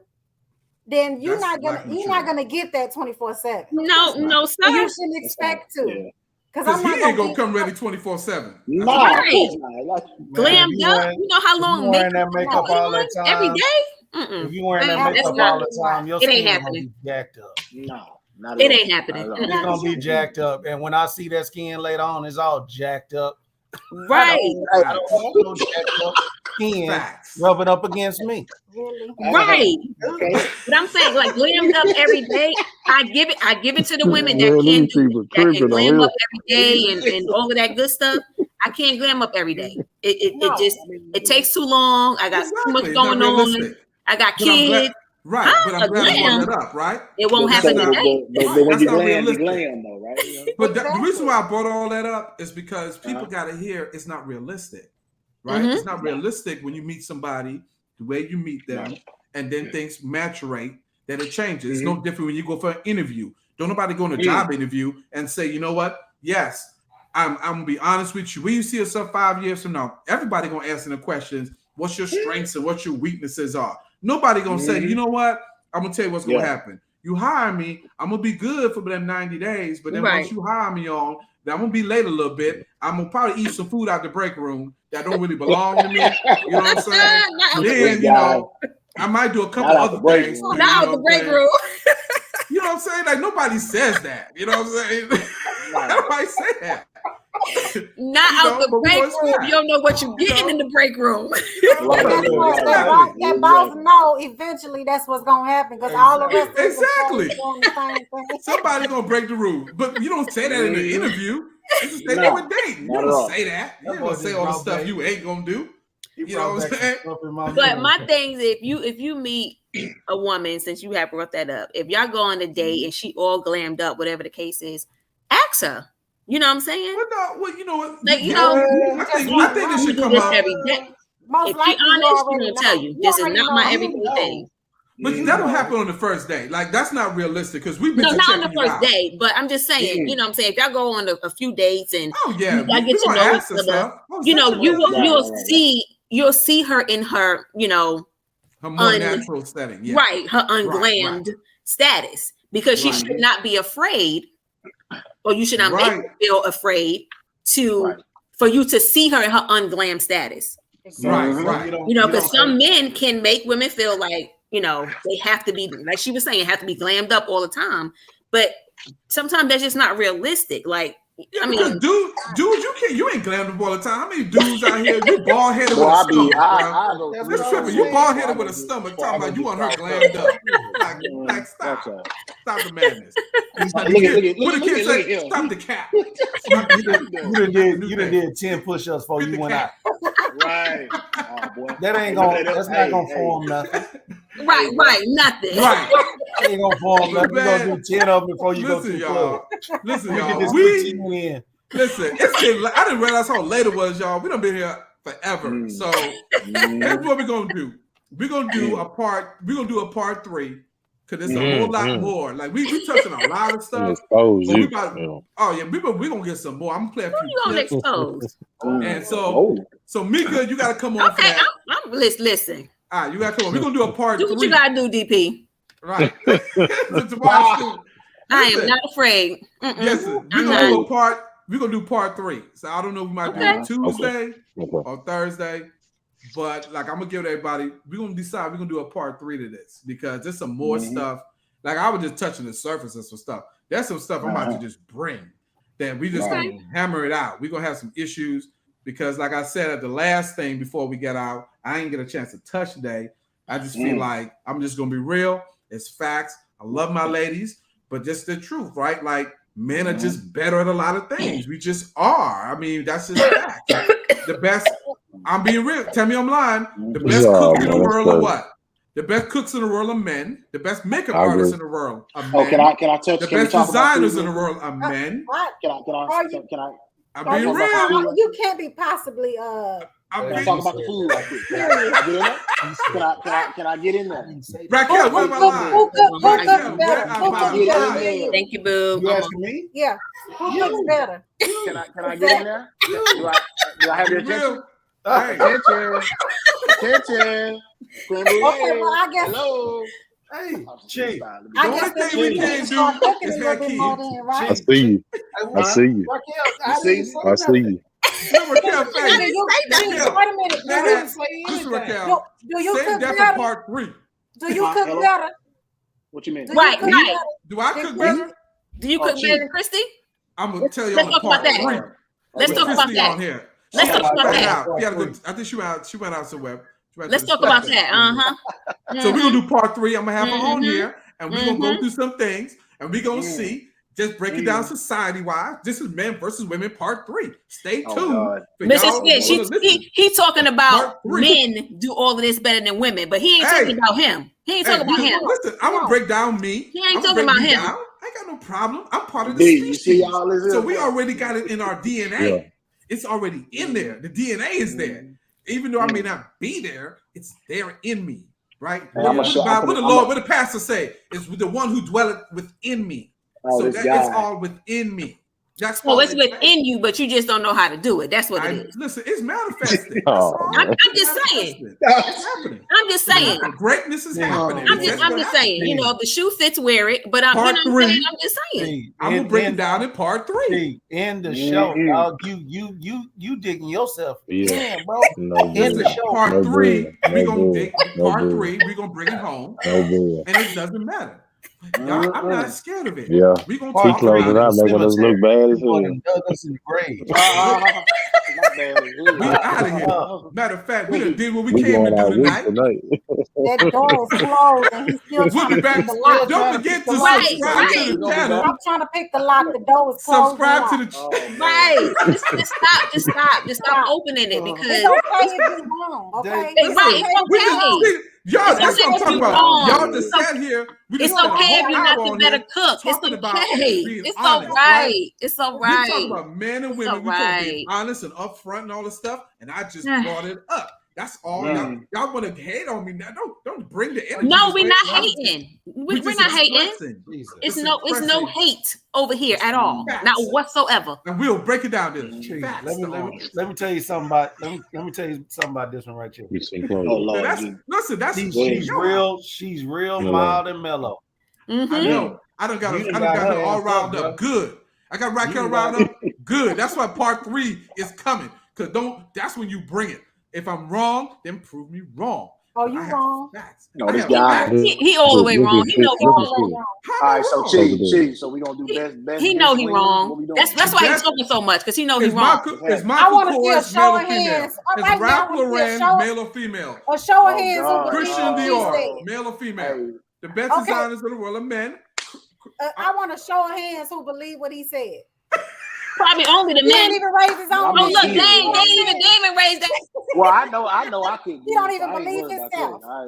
then you're not gonna get that 24/7. No, sir. You shouldn't expect to. Because he ain't gonna come ready 24/7. No, glammed up. You know how long wearing that makeup all the time every day? If you wearing that makeup all the time, your skin gonna be jacked up. No, it ain't happening. It's gonna be jacked up, and when I see that skin later on, it's all jacked up. Right. I don't want no jacked up skin rubbing up against me. Really? Right. But I'm saying, like, glammed up every day. I give it to the women that can glam up every day and all of that good stuff. I can't glam up every day. It takes too long. I got too much going on. I got kids. Right, but I'm glad you brought that up, right? It won't happen today. But when you glam though, right? But the reason why I brought all that up is because people got to hear it's not realistic, right? It's not realistic when you meet somebody, the way you meet them, and then things maturate, that it changes. It's no different when you go for an interview. Don't nobody go on a job interview and say, you know what? Yes, I'm gonna be honest with you. When you see yourself 5 years from now, everybody gonna ask them the questions, what's your strengths and what your weaknesses are. Nobody gonna say, you know what? I'm gonna tell you what's gonna happen. You hire me, I'm gonna be good for them 90 days, but then once you hire me on, then I'm gonna be late a little bit. I'm gonna probably eat some food out the break room that don't really belong to me. You know what I'm saying? Then, you know, I might do a couple other things. Not out the break room. You know what I'm saying? Like nobody says that. You know what I'm saying? Nobody say that. Not out the break room. You don't know what you're getting in the break room. That boss know eventually that's what's gonna happen because all the rest of exactly. Somebody's gonna break the rule, but you don't say that in the interview. You just say they were dating. You don't say that. You don't say all the stuff you ain't gonna do. You know what I'm saying? But my thing is, if you meet a woman, since you have brought that up, if y'all go on a date and she all glammed up, whatever the case is, ask her. You know what I'm saying? Well, you know what? Like, I think this should come up. Every day. If she's honest, she's gonna tell you this is not my everyday thing. But that'll happen on the first day. Like, that's not realistic because we've been not on the first day. But I'm just saying, you know what I'm saying? If y'all go on a few dates and I get to know each other, you know, you'll see her in her, you know, her more natural setting. Yeah. Right, her unglammed status. Because she should not be afraid, or you should not make her feel afraid for you to see her in her unglammed status. Right. You know, because some men can make women feel like, you know, they have to be, like she was saying, have to be glammed up all the time. But sometimes that's just not realistic. Like, I mean, dude, you ain't glammed up all the time. How many dudes out here, you bald headed with a stomach? That's tripping. You bald headed with a stomach talking about you want her glammed up. Like stop the madness. Stop the cap. You done did 10 push-ups before you went out. Right. Oh, boy. That's not gonna form nothing. Right, nothing. Right. Ain't gonna form nothing. You're gonna do 10 of them before you go to the club. Listen, y'all. Listen, I didn't realize how late it was, y'all. We done been here forever. So that's what we're gonna do. We're gonna do a part 3 because there's a whole lot more. Like we touching a lot of stuff. We're gonna get some more. I'm gonna play a few. You gonna expose? And so Mika, you gotta come on. Okay, I'm listen. All right, you gotta come on. We're gonna do a part 3. Do what you gotta do, DP. Right. I am not afraid. Yes, we're gonna do part 3. So I don't know if we might do it Tuesday or Thursday. But like I'm gonna give everybody, we're gonna decide we're gonna do a part 3 to this because there's some more stuff. Like I was just touching the surface of some stuff. There's some stuff I'm about to just bring that we just gonna hammer it out. We're gonna have some issues because, like I said at the last thing before we get out, I ain't get a chance to touch today. I just feel like I'm just gonna be real. It's facts. I love my ladies, but just the truth, right? Like men are just better at a lot of things. We just are. I mean, that's just fact. The best. I'm being real. Tell me I'm lying. The best cooks in the world are what? The best cooks in the world are men. The best makeup artists in the world are men. Can I touch? The best designers in the world are men. Can I? I'm being real. You can't be possibly I'm talking about the food right quick. Can I get in there? Raquel, where am I? Thank you, boo. You asking me? Yeah. Who looks better? Can I get in there? Do I have your attention? Attention. Okay, well, I guess. Hello. Hey, Chee. I guess the thing we can't do is have kids. I see you. I see you. I see you. Raquel, wait a minute. Raquel, do you save cook that better? for part 3. Do you cook better? What you mean? Right. Do I cook better? Do you cook better than Christy? I'm gonna tell you Let's on talk about part that. 3. Let's talk about that. On here. Let's talk about that. I think she went out somewhere. Let's talk about that. So we're gonna do part 3. I'm gonna have her on here, and we're gonna go through some things, and we're gonna see. Just break it down society-wise. This is men versus women, part 3. Stay tuned. Mrs. Smith, he talking about men do all of this better than women, but he ain't talking about him. He ain't talking about him. Listen, I'm gonna break down me. He ain't talking about him. I ain't got no problem. I'm part of the species. So we already got it in our DNA. Yeah. It's already in there. The DNA is there. Even though I may not be there, it's there in me, right? What the pastor say is the one who dwelleth within me. So that it's all within me. That's it's within you, but you just don't know how to do it. That's what it is. Listen, it's manifesting. I'm just saying. It's happening. I'm just saying. Greatness is happening. I'm just saying. You know, if the shoe fits, wear it. But I'm just saying. I'm gonna break it down in part 3. In the show, dog, you digging yourself. Yeah, bro. In the show, part 3, we're gonna dig part 3. We're gonna bring it home, and it doesn't matter. I'm not scared of it. Yeah. We gonna talk about it. Making us look bad as hell. We out of here. Matter of fact, we done did what we came to do tonight. That door is closed and he's still trying to pick the lock. Don't forget to subscribe to the channel. I'm trying to pick the lock. The door is closed. Subscribe to the channel. Right. Just stop opening it because it's okay if you're wrong. Okay. Right. Y'all, that's what I'm talking about. Y'all just sat here. It's okay if you're not the better cook. It's okay. It's all right. It's all right. We're talking about men and women. We're talking about being honest and upfront and all this stuff. And I just brought it up. That's all. Y'all want to hate on me now? Don't bring the energy. No, we're not hating. We're not hating. It's no hate over here at all. Facts. Not whatsoever. And we'll break it down. Let me tell you something about. Let me tell you something about this one right here. Oh Lord, she's real. She's real mild and mellow. Mm-hmm. I know. I done got her all riled up. Good. I got Raquel riled up. Good. That's why part 3 is coming. That's when you bring it. If I'm wrong, then prove me wrong. Oh, you wrong? No, this guy. He all the way wrong. He know he wrong. All right, so Chee, so we gonna do best. He know he wrong. That's why he's talking so much because he know he wrong. I want to see a show of hands. Is Ralph Lauren male or female? A show of hands. Christian Dior, male or female? The best designers of the world are men. I want a show of hands who believe what he said. Probably only the men. He didn't even raise his own. Oh look, they ain't even raised that. Well, I know I can. He don't even believe himself. I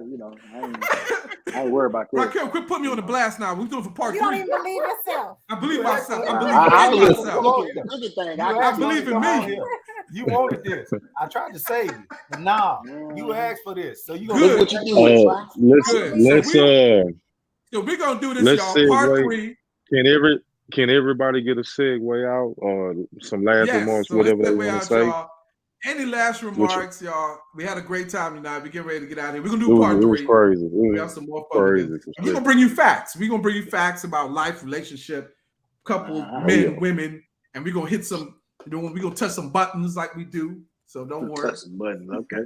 ain't worried about that. Raquel, quit putting me on the blast now. We're doing for part 3. You don't even believe yourself. I believe myself. I believe myself. I believe in me. You wanted this. I tried to save you, but nah, you asked for this, so you gonna look what you do. So we're gonna do this, y'all. Part 3. Can everybody get a segue out or some last remarks, whatever they want to say? Y'all. Any last remarks, y'all? We had a great time tonight. We're getting ready to get out of here. We're gonna do part 3. It was crazy. We have some more fun. We're gonna bring you facts. We're gonna bring you facts about life, relationship, couple, men, women, and we're gonna hit some. We're gonna touch some buttons like we do. So don't worry. Touch some buttons, okay.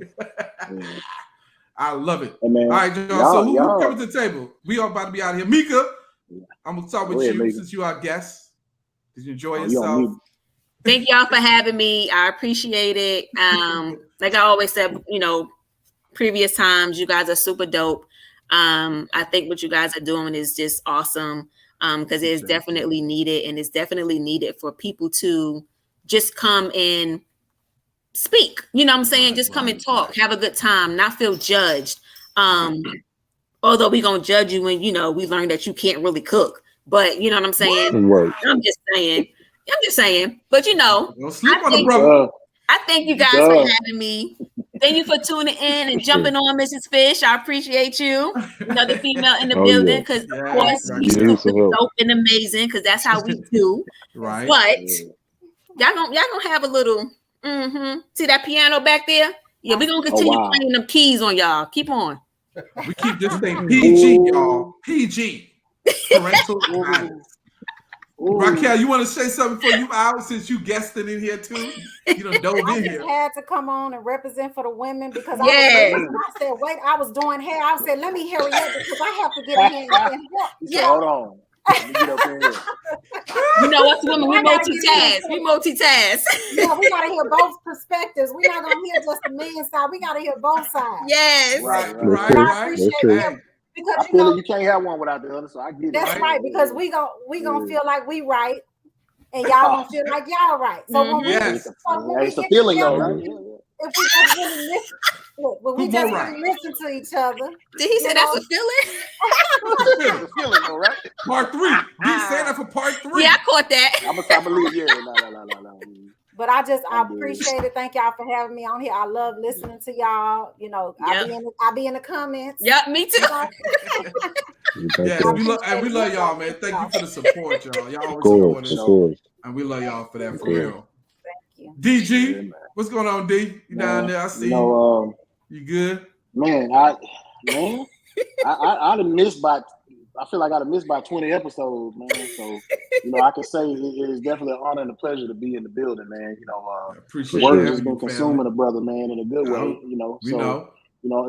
I love it. All right, y'all. So who coming to the table? We are about to be out of here. Mika. I'm gonna start with you since you are guest. Did you enjoy yourself? Thank y'all for having me. I appreciate it. Like I always said, previous times, you guys are super dope. I think what you guys are doing is just awesome. Because it's definitely needed, and it's definitely needed for people to just come and speak. You know what I'm saying? Just come and talk, have a good time, not feel judged. Although we're going to judge you when, we learn that you can't really cook. But you know what I'm saying? Right. I'm just saying. But, don't sleep on the brother. I thank you guys for having me. Thank you for tuning in and jumping on Mrs. Fish. I appreciate you. Another female in the building because, of course, you're super dope and amazing because that's how we do. Right. But y'all gonna have a little, See that piano back there? Yeah, we're going to continue playing them keys on y'all. Keep on. We keep this thing PG, y'all. PG. Parental guidance. Raquel, you want to say something before you out since you guested in here too? You done dove in here. I had to come on and represent for the women because I said, wait, I was doing hair. I said, let me hurry up because I have to get in here and help. Yeah. Hold on. Let me get up in here. You know what's women? We multitask. Yeah, we gotta hear both perspectives. We're not gonna hear just the men's side. We gotta hear both sides. Yes. Right. I appreciate that. Because I feel you can't have one without the other, so I get it. That's right, because we gonna feel like we right, and y'all gonna feel like y'all right. So when it's a feeling though, right? If we just really listen, when we just really listen to each other. Did he say that's a feeling? It's a feeling though, right? Part 3. He said that for part 3. Yeah, I caught that. I'm gonna leave. Yeah, no. But I appreciate it. Thank y'all for having me on here. I love listening to y'all. I be in the comments. Yep, me too. Yes, we love y'all, man. Thank you for the support, y'all. Y'all always support us, and we love y'all for that, for real. Thank you. DG, what's going on, D? You down there? I see you. You good? Man, I'd have missed by. I feel like I'd have missed by 20 episodes, man. So, I can say it is definitely an honor and a pleasure to be in the building, man. Appreciate work has been consuming a brother, man, in a good way.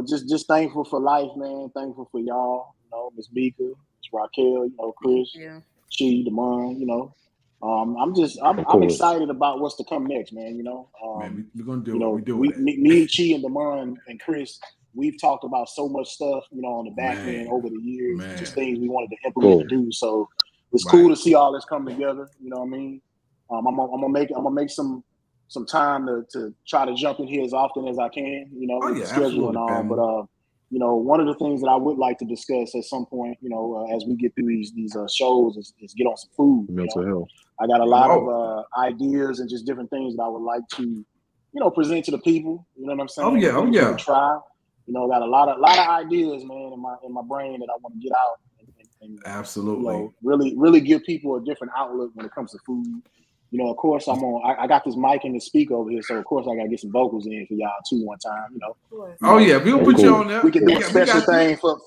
Just thankful for life, man. Thankful for y'all. Miss Mika, Miss Raquel, Chris, Chee, Damon, I'm excited about what's to come next, man. Man, we're gonna do what we do. Me, Chee, and Damon and Chris, we've talked about so much stuff, on the back end over the years, just things we wanted to implement and do. So it's cool to see all this come together. You know what I mean? I'm gonna make some time to try to jump in here as often as I can. With the schedule and all. But one of the things that I would like to discuss at some point, as we get through these shows, is get on some food. Mental health. I got a lot of ideas and just different things that I would like to, present to the people. You know what I'm saying? Try. Got a lot of ideas, man, in my brain that I want to get out. And absolutely. Really give people a different outlook when it comes to food. Of course, I got this mic and this speaker over here, so of course I gotta get some vocals in for y'all too one time. Oh yeah, we'll put you on there. We can do a special thing for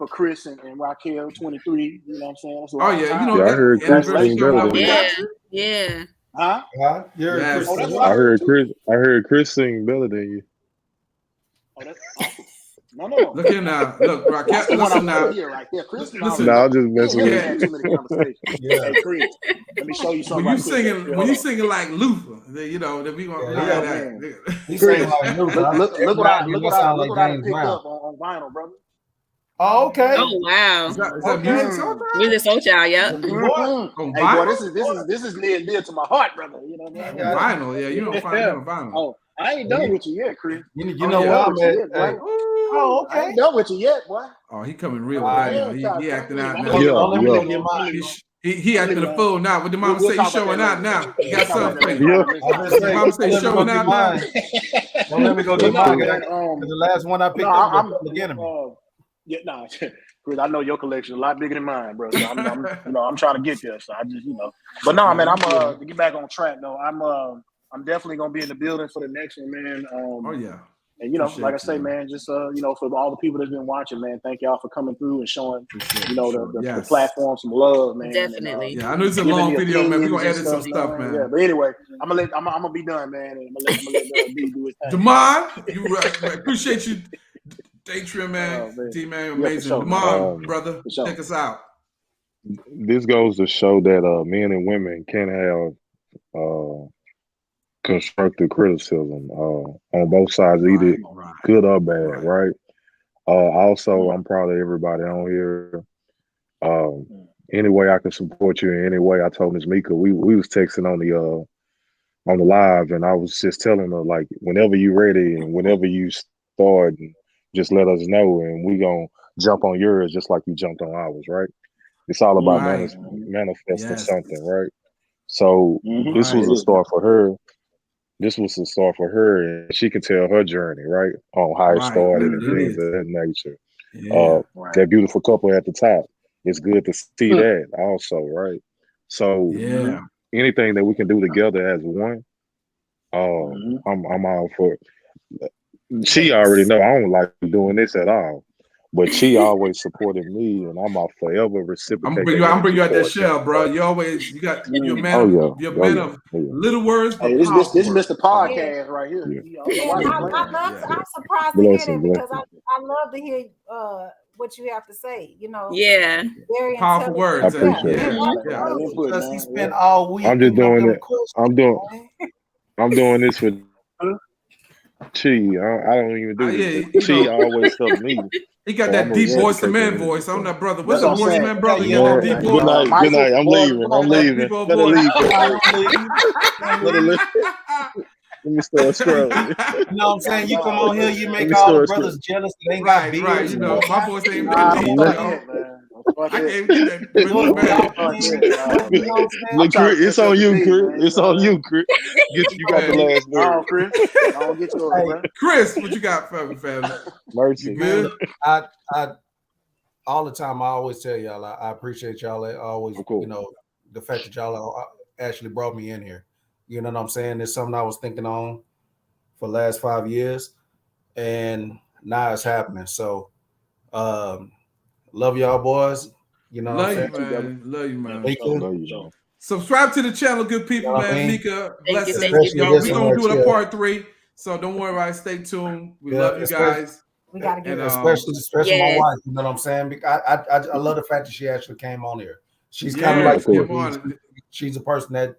Chris and Raquel 23. You know what I'm saying? That's I heard Chris sing better than you. Yeah. Huh? I heard Chris sing better than you. Oh, that's awesome. No. Look here now. Look, Raquel, listen now. Right there. Chris, listen. No, I'm just messing with you. Too many conversations. Hey, Chris, let me show you something. When you singing like Luther, then we gonna He's singing like Luther. Look what I picked up on vinyl, brother. Oh, okay. Oh wow. Is that music? Music Soul Child, yeah. Hey, boy, this is near and dear to my heart, brother. You know what I mean? Vinyl, yeah. You don't find it on vinyl. Oh, I ain't done with you yet, Chris. You know what I'm at. Oh, okay. I ain't done with you yet, boy. Oh, he coming real right now. He acting out now. He acting a fool now. What the mama say? He's showing out now. He got something. The mama say he's showing out now. Don't let me go get mine. The last one I picked up was beginning. Yeah, nah, Chris, I know your collection is a lot bigger than mine, bro. So I'm trying to get there. So I just, But no, man, I'm to get back on track though. I'm definitely gonna be in the building for the next one, man. Oh yeah. And like I say, man, just for all the people that's been watching, man, thank y'all for coming through and showing, the platform some love, man. Definitely. And, I know it's a long video, man. We're gonna edit some stuff, man. Yeah, but anyway, I'm gonna be done, man. And I'm gonna let D do his thing. Damon, appreciate you. Daydream, man. D-man, amazing. Sure. Damon, brother, check us out. This goes to show that men and women can have constructive criticism on both sides, either good or bad, right? Also, I'm proud of everybody on here. Any way I can support you in any way. I told Ms. Mika, we was texting on the live, and I was just telling her, like, whenever you ready and whenever you start, just let us know, and we gonna jump on yours just like you jumped on ours, right? It's all about manifesting something, right? So this was a start for her. This was a start for her, and she can tell her journey, right, on how it started and things of that nature. That beautiful couple at the top. It's good to see that also, right? So anything that we can do together as one, I'm all for it. She already know I don't like doing this at all, but she always supported me, and I'm forever reciprocating. I'm bring you out that shell, bro. You got your man of little words. Hey, this is Mr. Podcast right here. I'm surprised to hear that because I love to hear what you have to say. Yeah, very powerful words. I appreciate it. Because he spent all week. I'm just doing it. I'm doing this for Chee. I don't even do this. Chee always helps me. He got that deep voice to man voice. I'm that brother. What's up, voice man, brother? You got that deep voice. Good night. I'm leaving. Better leave. Let me start scrolling. You know what I'm saying? You come on here, you make all the brothers jealous. They ain't got beards. Right. My voice ain't that deep. I can't get that. It's on you, Chris. It's on you, Chris. You got the last word. Oh, Chris. I don't get yours, Chris, what you got for me, family? Mercy. You good? I all the time I always tell y'all I appreciate y'all. I always, the fact that y'all actually brought me in here. You know what I'm saying? It's something I was thinking on for the last 5 years, and now it's happening. So, love y'all, boys. You know, love you, man. Subscribe to the channel, good people, man. Mika, blessings. Y'all, we gonna do it a part 3, so don't worry about it. Stay tuned. We love you guys. We got to get especially my wife. You know what I'm saying? I love the fact that she actually came on here. She's kind of like she's a person that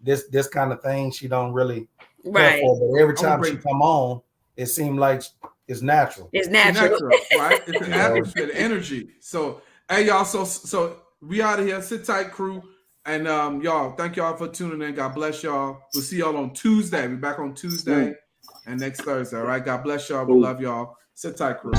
this kind of thing she don't really care for, but every time she come on, it seemed like it's natural. It's natural, right? It's an atmosphere, the energy. So, hey, y'all. So we out of here. Sit tight, crew. And y'all, thank y'all for tuning in. God bless y'all. We'll see y'all on Tuesday. We're back on Tuesday and next Thursday. All right. God bless y'all. We love y'all. Sit tight, crew.